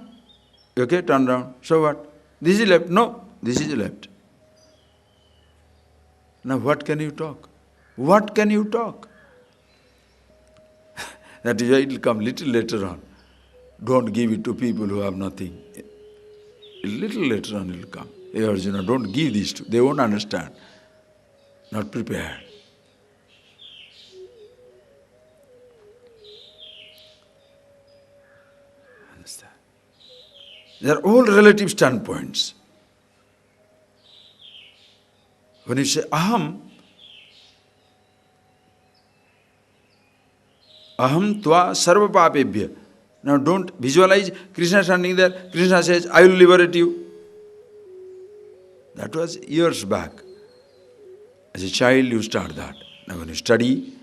Okay, turn around. So what? This is left. No, this is left. Now what can you talk? What can you talk? That is why it will come little later on. Don't give it to people who have nothing. A little later on it will come. Hey Arjuna, don't give this to, they won't understand. Not prepared. Understand? They are all relative standpoints. When you say aham tva sarva papebhya. Now don't visualize Krishna standing there. Krishna says, I will liberate you. That was years back. As a child you start that. Now when you study,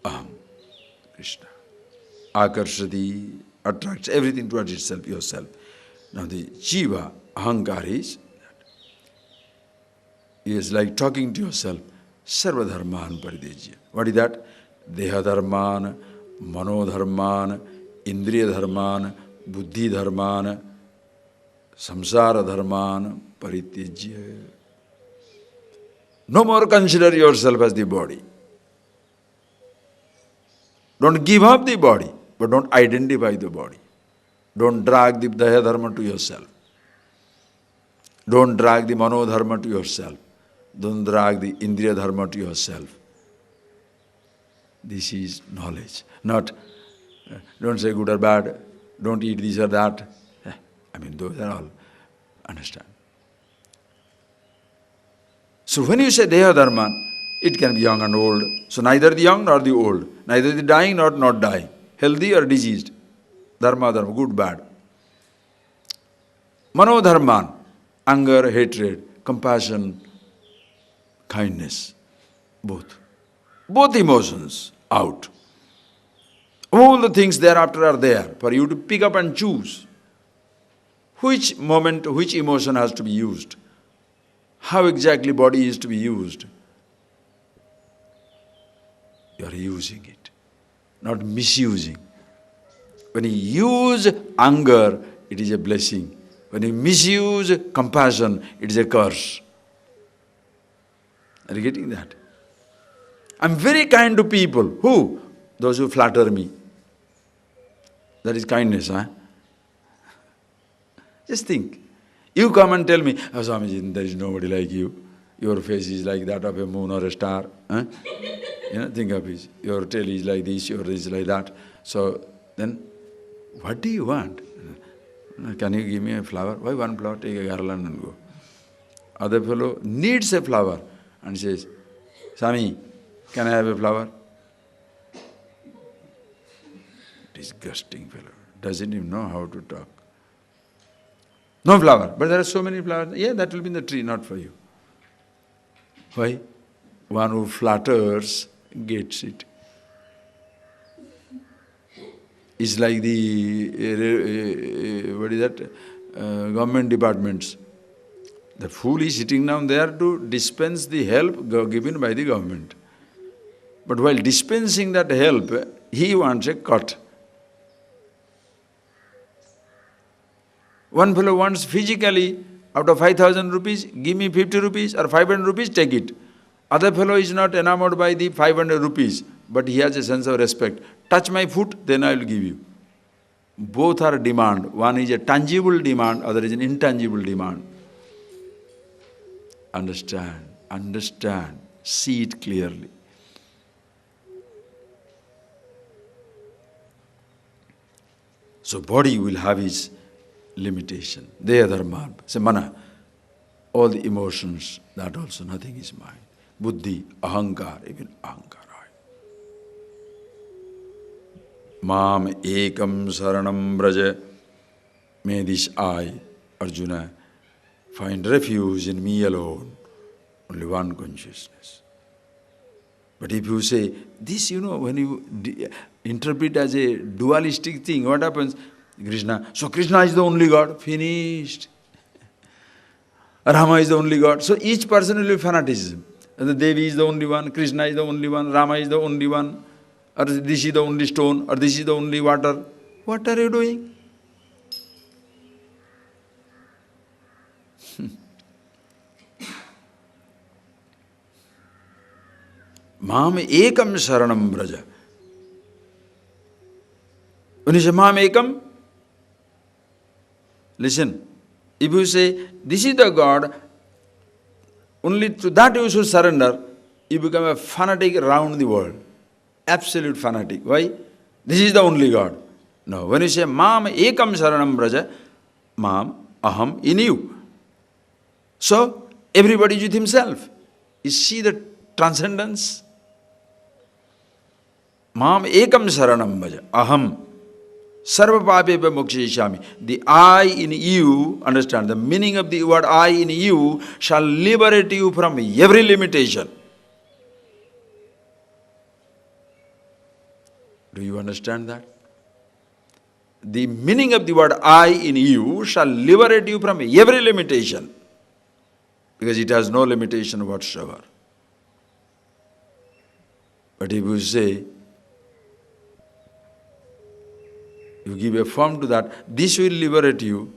aham, Krishna. Akarshati, attracts everything towards itself, yourself. Now the jiva, ahankar is that. He is like talking to yourself. Sarva dharman paridejya. What is that? Deha dharman, mano dharman, indriya dharman, buddhi dharman, samsara dharman paritejya. No more consider yourself as the body. Don't give up the body, but don't identify the body. Don't drag the Deha dharma to yourself. Don't drag the mano dharma to yourself. Don't drag the indriya dharma to yourself. This is knowledge. Not, don't say good or bad, don't eat this or that. I mean, those are all, understand. So when you say Deha Dharma, it can be young and old. So neither the young nor the old, neither the dying nor not dying, healthy or diseased. Dharma, dharma, good, bad. Mano dharman, anger, hatred, compassion, kindness, both. Both emotions out. All the things thereafter are there for you to pick up and choose. Which moment, which emotion has to be used? How exactly body is to be used? You are using it, not misusing. When you use anger, it is a blessing. When you misuse compassion, it is a curse. Are you getting that? I'm very kind to people. Who? Those who flatter me. That is kindness, huh? Just think. You come and tell me, oh, Swamiji, there is nobody like you. Your face is like that of a moon or a star. Huh? Think of it. Your tail is like this, your is like that. So then, what do you want? Can you give me a flower? Why one flower? Take a garland and go. Other fellow needs a flower and says, Swami, can I have a flower? Disgusting fellow. Doesn't even know how to talk. No flower. But there are so many flowers. Yeah, that will be in the tree, not for you. Why? One who flatters gets it. It's like the, what is that, government departments. The fool is sitting down there to dispense the help given by the government. But while dispensing that help, he wants a cut. One fellow wants physically, out of 5,000 rupees, give me 50 rupees or 500 rupees, take it. Other fellow is not enamored by the 500 rupees, but he has a sense of respect. Touch my foot, then I will give you. Both are demand. One is a tangible demand, other is an intangible demand. Understand, understand, see it clearly. So body will have its limitation. Deha dharma, say mana, all the emotions, that also nothing is mine. buddhi, ahankar, even ahankar. Mam ekam saranam braja. May this I, Arjuna, find refuge in me alone. Only one consciousness. But if you say, this, when you interpret as a dualistic thing, what happens? Krishna, so Krishna is the only God, finished. Rama is the only God. So each person will be fanaticism. The Devi is the only one, Krishna is the only one, Rama is the only one, or this is the only stone, or this is the only water. What are you doing? Mam ekam saranam braja. When you say Mam ekam, listen, if you say this is the God, only to that you should surrender, you become a fanatic around the world. Absolute fanatic. Why? This is the only God. No, when you say Mam ekam saranam braja, Mam, aham, in you. So, everybody is with himself. You see the transcendence? Mam ekam saranam braja, aham, sarva papeva mokshishami. The I in you, understand, the meaning of the word I in you shall liberate you from every limitation. Do you understand that? The meaning of the word I in you shall liberate you from every limitation. Because it has no limitation whatsoever. But if you say, you give a form to that, this will liberate you.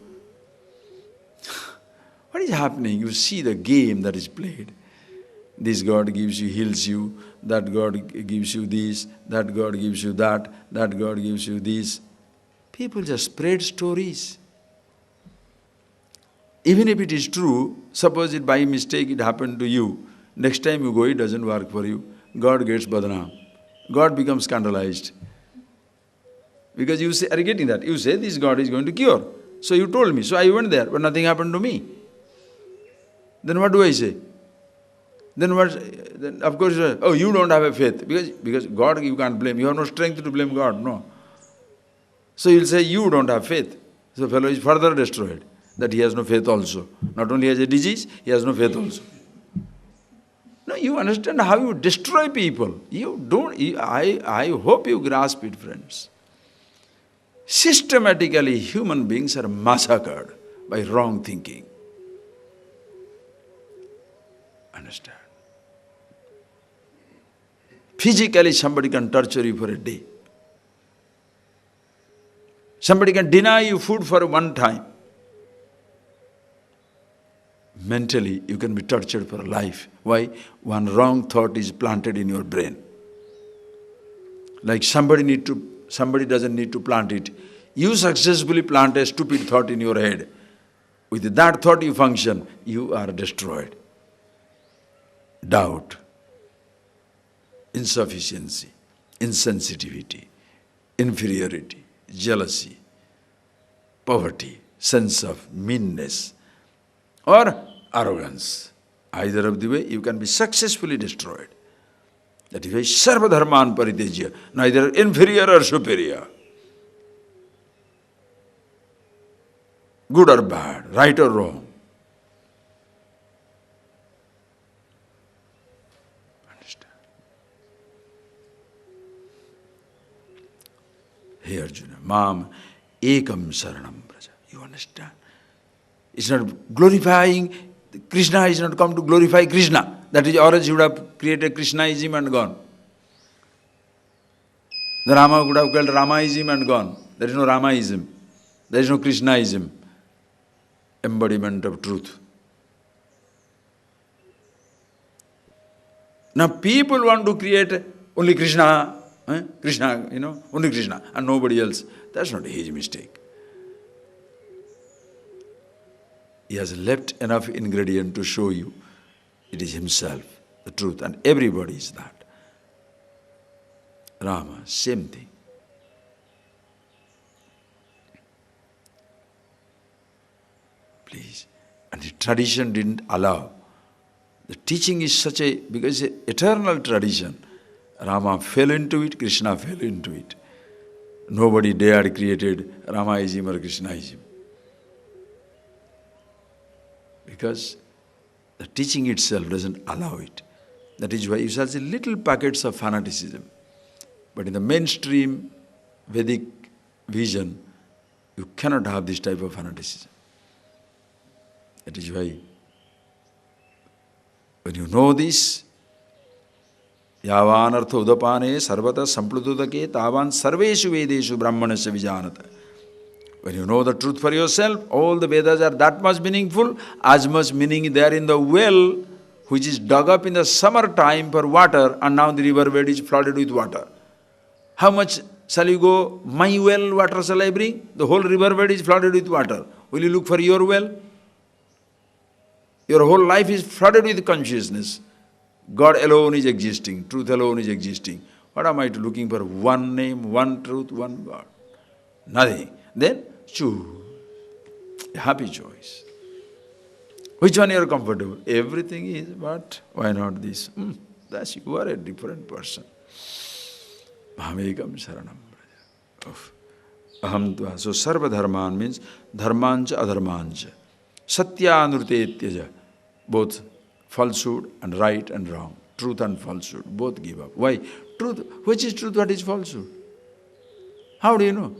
What is happening? You see the game that is played. This God gives you, heals you, that God gives you this, that God gives you that God gives you this. People just spread stories. Even if it is true, suppose it by mistake it happened to you, next time you go it doesn't work for you, God gets badnaam. God becomes scandalized. Because you say, are you getting that? You say this God is going to cure. So you told me, so I went there, but nothing happened to me. Then what do I say? Then of course, oh, you don't have a faith. Because God you can't blame. You have no strength to blame God, no. So you'll say, you don't have faith. So the fellow is further destroyed, that he has no faith also. Not only has a disease, he has no faith also. No, you understand how you destroy people. I hope you grasp it, friends. Systematically, human beings are massacred by wrong thinking. Understand? Physically, somebody can torture you for a day. Somebody can deny you food for one time. Mentally, you can be tortured for life. Why? One wrong thought is planted in your brain. Like somebody doesn't need to plant it. You successfully plant a stupid thought in your head. With that thought you function, you are destroyed. Doubt, insufficiency, insensitivity, inferiority, jealousy, poverty, sense of meanness, or arrogance. Either of the way, you can be successfully destroyed. That is why sarva dharman paritejya, neither inferior or superior, good or bad, right or wrong. Understand? Hey Arjuna, mam ekam saranam braja. You understand? It's not glorifying, Krishna is not come to glorify Krishna. That is, or else he would have created Krishnaism and gone. The Rama would have called Ramaism and gone. There is no Ramaism. There is no Krishnaism. Embodiment of truth. Now people want to create only Krishna, Krishna, only Krishna and nobody else. That's not a huge mistake. He has left enough ingredient to show you it is himself, the truth, and everybody is that. Rama, same thing. Please. And the tradition didn't allow The teaching is because it's an eternal tradition. Rama fell into it, Krishna fell into it. Nobody dared created Ramaism or Krishnaism. Because the teaching itself doesn't allow it. That is why you shall see little packets of fanaticism. But in the mainstream Vedic vision, you cannot have this type of fanaticism. That is why, when you know this, yavan artha udapane sarvata samplududake tavan sarveshu vedeshu brahmanasya vijanata. When you know the truth for yourself, all the Vedas are that much meaningful, as much meaning there in the well which is dug up in the summer time for water, and now the riverbed is flooded with water. How much shall you go, my well, water shall I bring? The whole riverbed is flooded with water. Will you look for your well? Your whole life is flooded with consciousness. God alone is existing, truth alone is existing. What am I looking for? One name, one truth, one God. Nothing. Then choose a happy choice. Which one you are comfortable? Everything is, but why not this? That's you are a different person. Mahamekam saranam braja. Aham tva. So sarva dharman means dharmancha adharmancha. Satya nrute tyaja. Both falsehood and right and wrong. Truth and falsehood. Both give up. Why? Truth. Which is truth? What is falsehood? How do you know?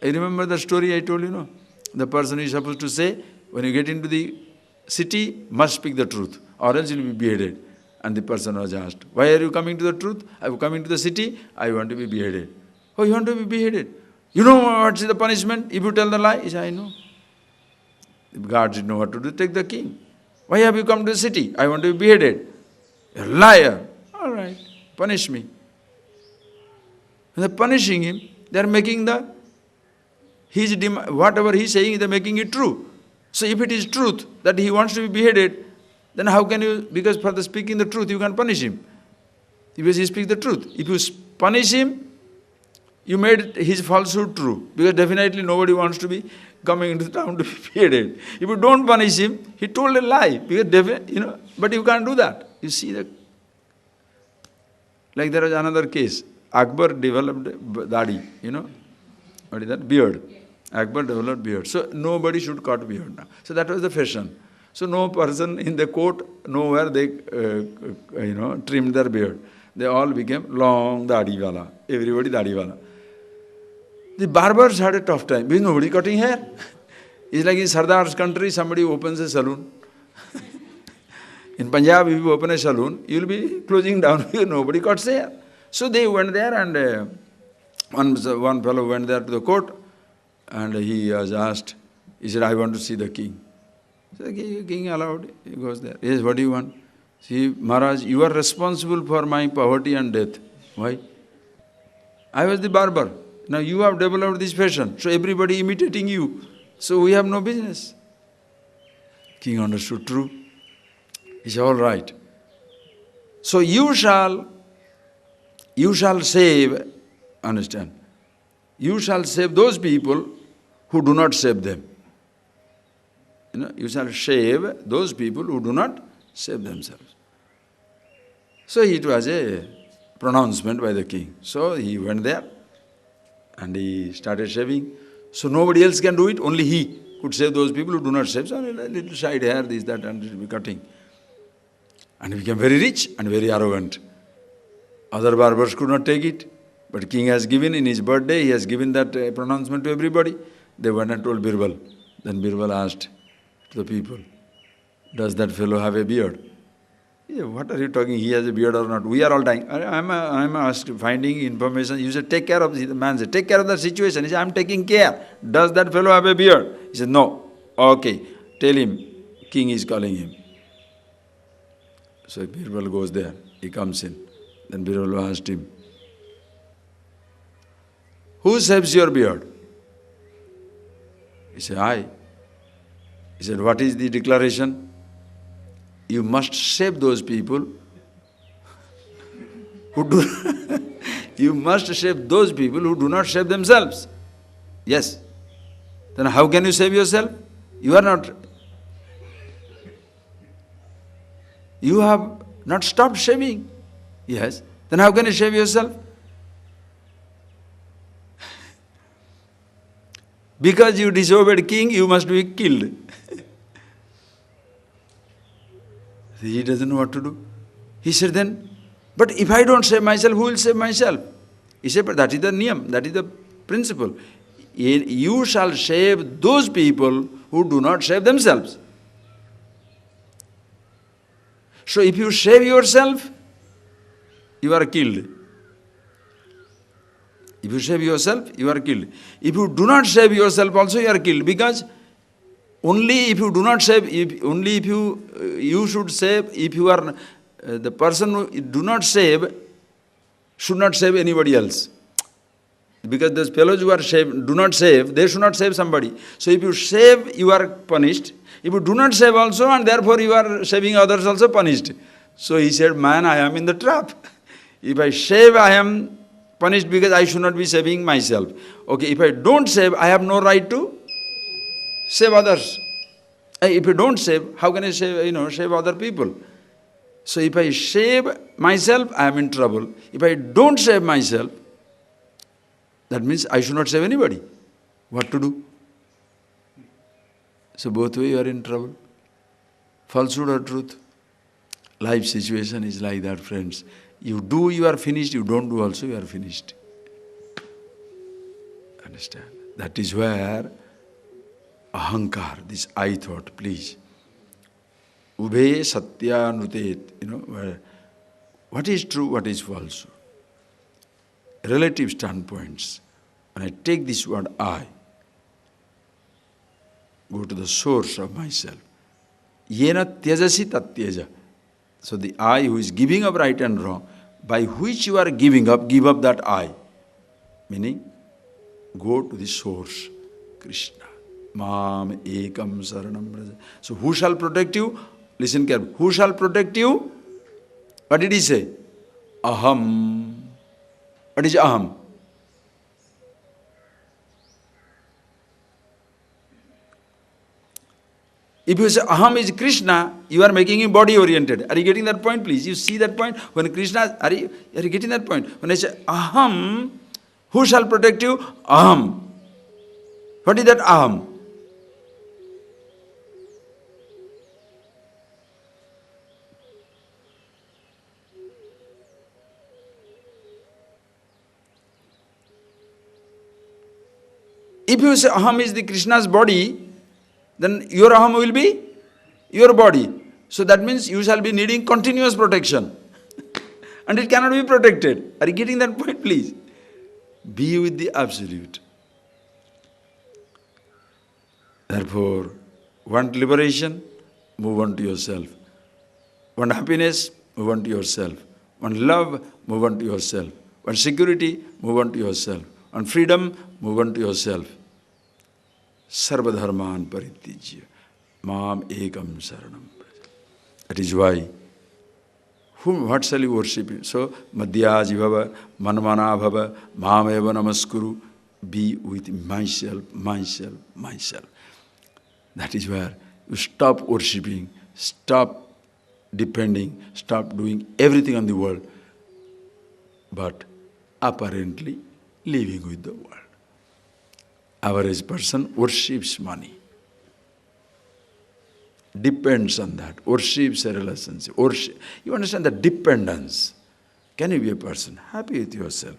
I remember the story I told you, no? The person is supposed to say, when you get into the city, must speak the truth, or else you will be beheaded. And the person was asked, why are you coming to the truth? I am coming to the city, I want to be beheaded. Oh, you want to be beheaded? You know what is the punishment if you tell the lie? He said, I know. The guards didn't know what to do, take the king. Why have you come to the city? I want to be beheaded. You're a liar. All right, punish me. When they're punishing him, they're making whatever he's saying, they're making it true. So if it is truth that he wants to be beheaded, then how can you, because for the speaking the truth, you can punish him. Because he speaks the truth. If you punish him, you made his falsehood true. Because definitely nobody wants to be coming into town to be beheaded. If you don't punish him, he told a lie. Because but you can't do that. You see that. Like there was another case. Akbar developed dadi, what is that? Beard. Akbar developed beard. So nobody should cut beard now. So that was the fashion. So no person in the court, nowhere they, trimmed their beard. They all became long dadi wala. Everybody dadi wala. The barbers had a tough time because nobody cutting hair. It's like in Sardar's country, somebody opens a salon. In Punjab, if you open a salon, you'll be closing down because nobody cuts hair. So they went there, and one fellow went there to the court, and he was asked, he said, I want to see the king. So the king allowed, he goes there. Yes, what do you want? See, Maharaj, you are responsible for my poverty and death. Why? I was the barber. Now you have developed this fashion, so everybody imitating you. So we have no business. King understood true. He said, all right. So you shall save, understand, you shall save those people who do not save them. You shall save those people who do not save themselves. So it was a pronouncement by the king. So he went there and he started shaving. So nobody else can do it, only he could save those people who do not save. So a little side hair, this, that, and he will be cutting. And he became very rich and very arrogant. Other barbers could not take it. But king has given, in his birthday, he has given that pronouncement to everybody. They went and told Birbal. Then Birbal asked to the people, does that fellow have a beard? Yeah, what are you talking? He has a beard or not? We are all dying. I'm asked, finding information. You said, take care of the man said, take care of the situation. He said, I'm taking care. Does that fellow have a beard? He said, no. Okay, tell him, king is calling him. So Birbal goes there. He comes in. Then Birbal asked him, who shaves your beard? He said, I. He said, what is the declaration? You must shave those people who do you must shave those people who do not shave themselves. Yes. Then how can you save yourself? You are not. You have not stopped shaving. Yes. Then how can you shave yourself? Because you disobeyed king, you must be killed. He doesn't know what to do. He said then, but if I don't save myself, who will save myself? He said, but that is the niyam, that is the principle. You shall save those people who do not save themselves. So if you save yourself, you are killed. If you save yourself, you are killed. If you do not save yourself also, you are killed. Because only if you do not save, only if you should save, if you are the person who do not save, should not save anybody else. Because those fellows who are do not save, they should not save somebody. So if you save, you are punished. If you do not save also, and therefore you are saving others also punished. So he said, man, I am in the trap. If I save, I am punished because I should not be saving myself. Okay, if I don't save, I have no right to save others. If I don't save, how can I save other people? So if I save myself, I am in trouble. If I don't save myself, that means I should not save anybody. What to do? So both ways you are in trouble. Falsehood or truth? Life situation is like that, friends. You do, you are finished. You don't do also, you are finished. Understand? That is where ahankar, this I thought, please. Ube satya nutet, what is true, what is false? Relative standpoints. When I take this word I, go to the source of myself. Yena tyajasi tat tyaja. So the I who is giving up right and wrong, by which you are giving up, give up that I. Meaning, go to the source, Krishna. Mam ekam saranam braja. So who shall protect you? Listen carefully. Who shall protect you? What did he say? Aham. What is aham? If you say aham is Krishna, you are making him body oriented. Are you getting that point, please? You see that point? When Krishna, are you getting that point? When I say aham, who shall protect you? Aham. What is that aham? If you say aham is the Krishna's body, then your aham will be your body. So that means you shall be needing continuous protection. And it cannot be protected. Are you getting that point, please? Be with the Absolute. Therefore, want liberation? Move on to yourself. Want happiness? Move on to yourself. Want love? Move on to yourself. Want security? Move on to yourself. Want freedom? Move on to yourself. Sarva dharman paritijya. Mam ekam saranam. That is why, what shall you worship? So, madhyaji bhava, manmana bhava, mam eva namaskuru. Be with myself, myself, myself. That is where you stop worshipping, stop depending, stop doing everything on the world, but apparently living with the world. Average person worships money. Depends on that. Worships a relationship. You understand the dependence. Can you be a person happy with yourself,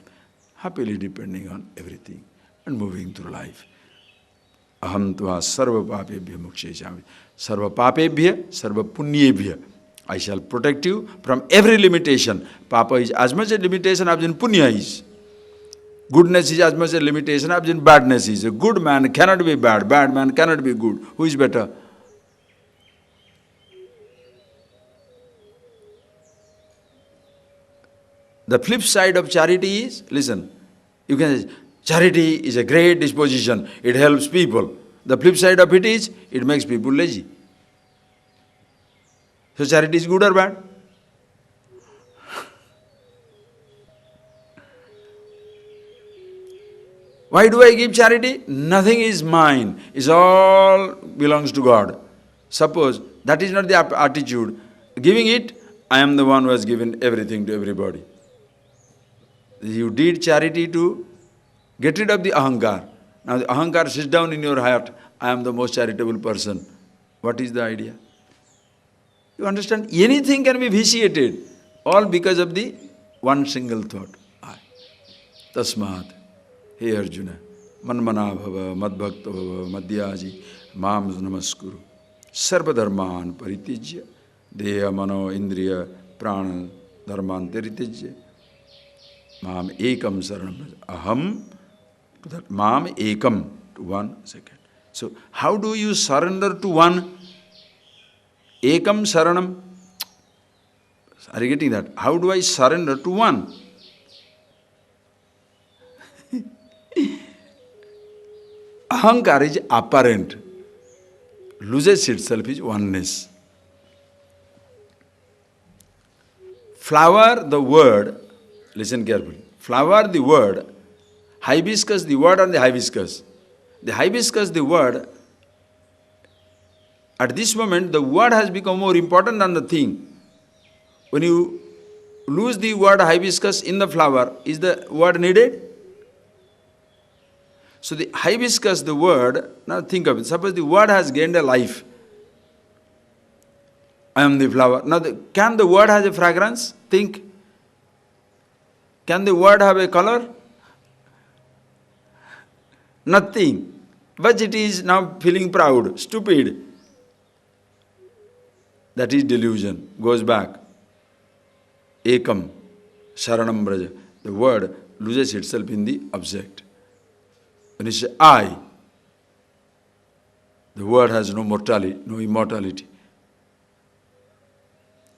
happily depending on everything and moving through life? Aham tva sarva papebhya muksheshami. Sarva papebhya, sarva punyebhya. I shall protect you from every limitation. Papa is as much a limitation as in punya is. Goodness is as much a limitation as in badness is. A good man cannot be bad, bad man cannot be good. Who is better? The flip side of charity is, listen, you can say, charity is a great disposition, it helps people. The flip side of it is, it makes people lazy. So charity is good or bad? Why do I give charity? Nothing is mine. It all belongs to God. Suppose that is not the attitude. giving it, I am the one who has given everything to everybody. You did charity to get rid of the ahankar. Now the ahankar sits down in your heart, I am the most charitable person. What is the idea? You understand? Anything can be vitiated, all because of the one single thought, I. Tasmat, hey Arjuna, manmana bhava, madbhakta bhava, madhyaji, mam namaskuru, sarva dharman paritijya, deha mano indriya prana dharman teritijya, mam ekam saranam, aham, mam ekam, to 1 second. So, how do you surrender to one? Ekam saranam. Are you getting that? How do I surrender to one? Ahankar is apparent, loses itself is oneness. Flower, the word, listen carefully. Flower, the word, hibiscus, the word on the hibiscus. The hibiscus, the word, at this moment, the word has become more important than the thing. When you lose the word hibiscus in the flower, is the word needed? So the hibiscus, the word, now think of it. Suppose the word has gained a life. I am the flower. Now, can the word have a fragrance? Think. Can the word have a color? Nothing. But it is now feeling proud, stupid. That is delusion. Goes back. Ekam, Sharanam Braja. The word loses itself in the object. When you say I, the word has no mortality, no immortality,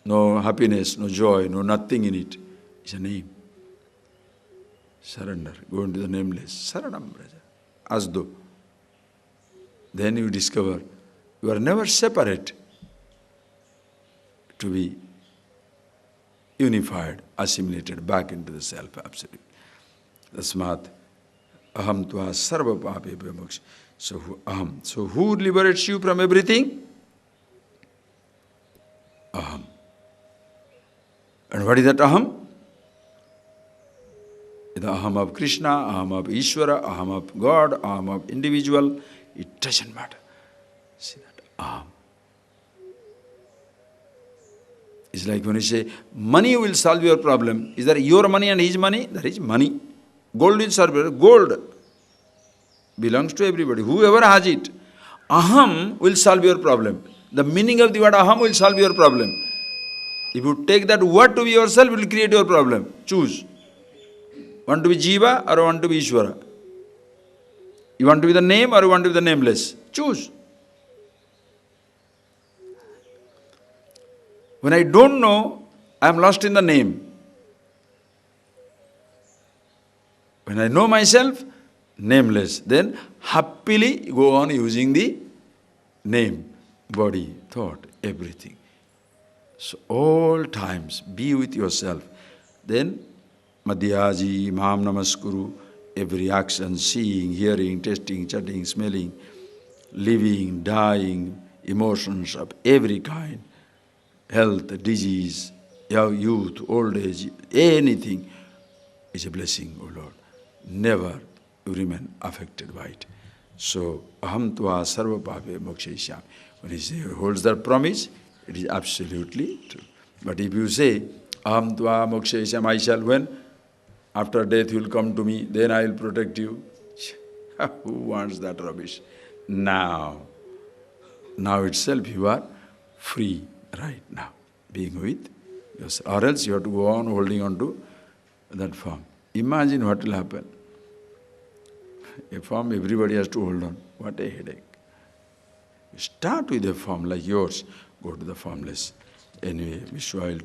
no happiness, no joy, no nothing in it. It's a name. Surrender. Go into the nameless. Saranam Braja. As though. Then you discover you are never separate, to be unified, assimilated back into the self, absolute. Tasmat aham tva sarva pape moksha. So aham. So who liberates you from everything? Aham. And what is that aham? The aham of Krishna, aham of Ishvara, aham of God, aham of individual. It doesn't matter. See that aham. It's like when you say, money will solve your problem. Is that your money and his money? That is money. Gold will solve your gold. Belongs to everybody. Whoever has it. Aham will solve your problem. The meaning of the word aham will solve your problem. If you take that word to be yourself, it will create your problem. Choose. Want to be Jiva or want to be Ishvara? You want to be the name or you want to be the nameless? Choose. When I don't know, I am lost in the name. When I know myself, nameless. Then happily go on using the name, body, thought, everything. So all times be with yourself. Then Madhyaji, Mam Namaskuru, every action, seeing, hearing, tasting, chatting, smelling, living, dying, emotions of every kind, health, disease, youth, old age, anything is a blessing, O Lord. Never you remain affected by it. So, aham tva sarva pape mokshayishyami. When he holds that promise, it is absolutely true. But if you say, aham tva mokshayishyami, I shall when? After death you will come to me, then I will protect you. Who wants that rubbish? Now itself you are free right now, being with yourself. Or else you have to go on holding on to that form. Imagine what will happen. A form everybody has to hold on. What a headache. You start with a form like yours, go to the formless. Anyway, Vishwa will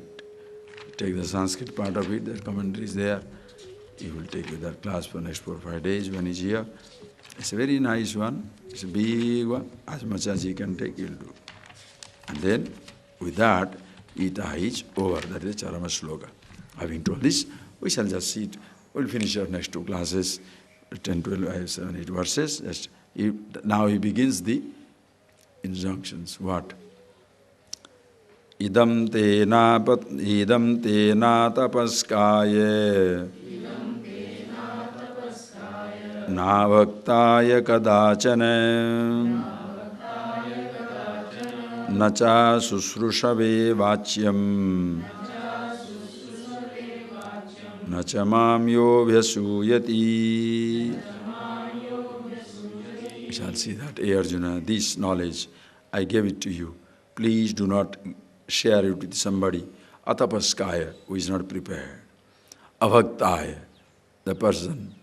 take the Sanskrit part of it, the commentary is there. He will take you that class for next 4 or 5 days when he's here. It's a very nice one. It's a big one. As much as he can take, he'll do. And then, with that, Ita is over. That is Charama Sloka. Having told this, we shall just sit. We'll finish our next 2 classes, 10, 12, 7, 8 verses. Now he begins the injunctions. What? idam te na tapaskaya na bhaktaya kadachana na cha susrushave vachyam na cha mamyo vyasuyati. You shall see that, hey Arjuna, this knowledge, I gave it to you. Please do not share it with somebody. Atapaskaya, who is not prepared. Abhaktaya, the person,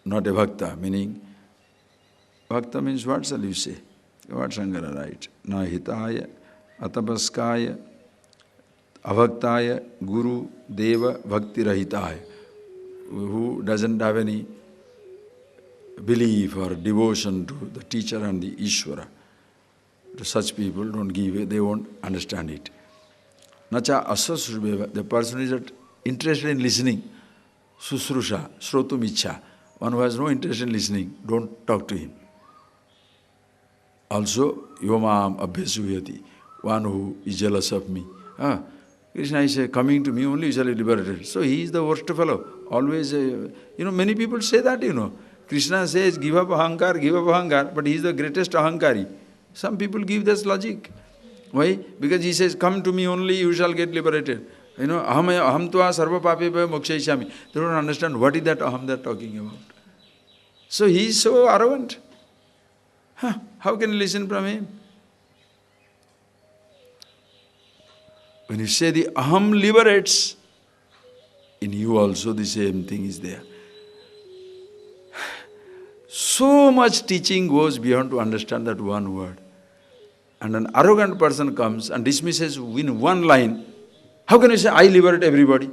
not a bhakta, meaning, bhakta means what shall you say? What Shankara write? Na hitaya, atapaskaya, abhaktaya, guru, deva, bhakti rahitaya, who doesn't have any belief or devotion to the teacher and the Ishvara. To such people don't give it, they won't understand it. Nacha asasurveva, the person is not interested in listening. Susrusha, srotum ichha. One who has no interest in listening, don't talk to him. Also, yomam abhyasuyati, one who is jealous of me. Krishna is coming to me only, you shall be liberated. So he is the worst fellow. Always, many people say that, Krishna says, give up ahankar, but he is the greatest ahankari. Some people give this logic. Why? Because he says, come to me only, you shall get liberated. Aham tva sarva papebhaya mokshayishyami. They don't understand what is that aham they are talking about. So he is so arrogant. How can you listen from him? When you say the aham liberates, in you also the same thing is there. So much teaching goes beyond to understand that one word. And an arrogant person comes and dismisses in one line. How can you say, I liberate everybody?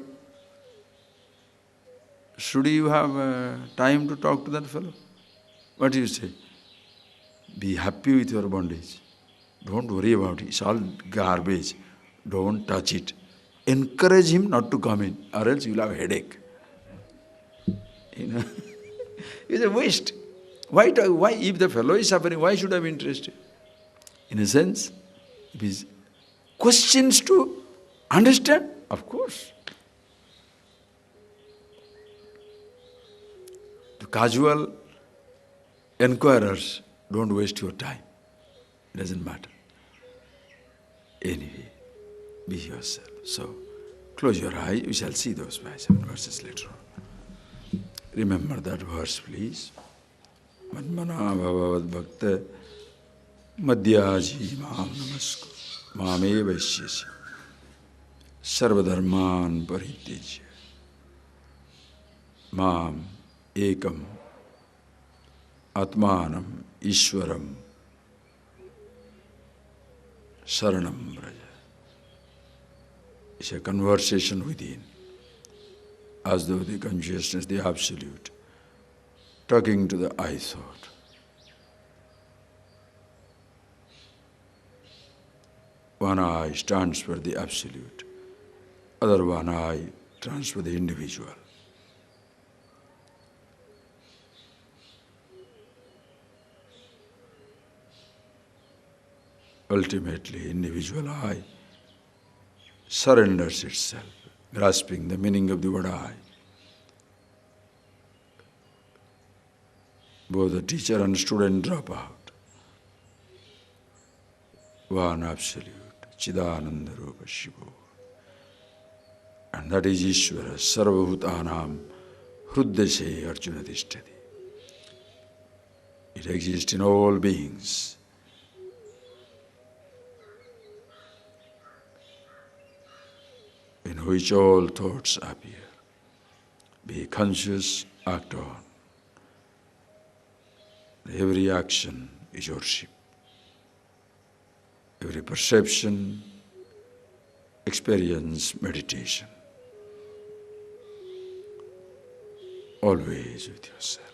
Should you have time to talk to that fellow? What do you say? Be happy with your bondage. Don't worry about it. It's all garbage. Don't touch it. Encourage him not to come in, or else you'll have a headache. It's a waste. Why, if the fellow is suffering, why should I be interested? In a sense, if he questions to understand, of course. The casual inquirers, don't waste your time. It doesn't matter. Anyway, be yourself. So, close your eye, you shall see those 5-7 verses later on. Remember that verse, please. Manmana bhavad bhakta madhyaji mam namasko mame vaishyasi sarvadharman parityajya mam ekam atmanam ishwaram saranam braja. It's a conversation within, as though the consciousness, the absolute, talking to the I thought. One eye stands for the absolute, other one eye stands for the individual. Ultimately, individual eye surrenders itself, grasping the meaning of the word I. Both the teacher and student drop out. One absolute, Chidananda Rupa Shiva. And that is Ishvara, Sarvabhutanam, Hruddashe Arjuna Tishtati. It exists in all beings. In which all thoughts appear. Be conscious, act on. Every action is worship. Every perception, experience, meditation. Always with yourself.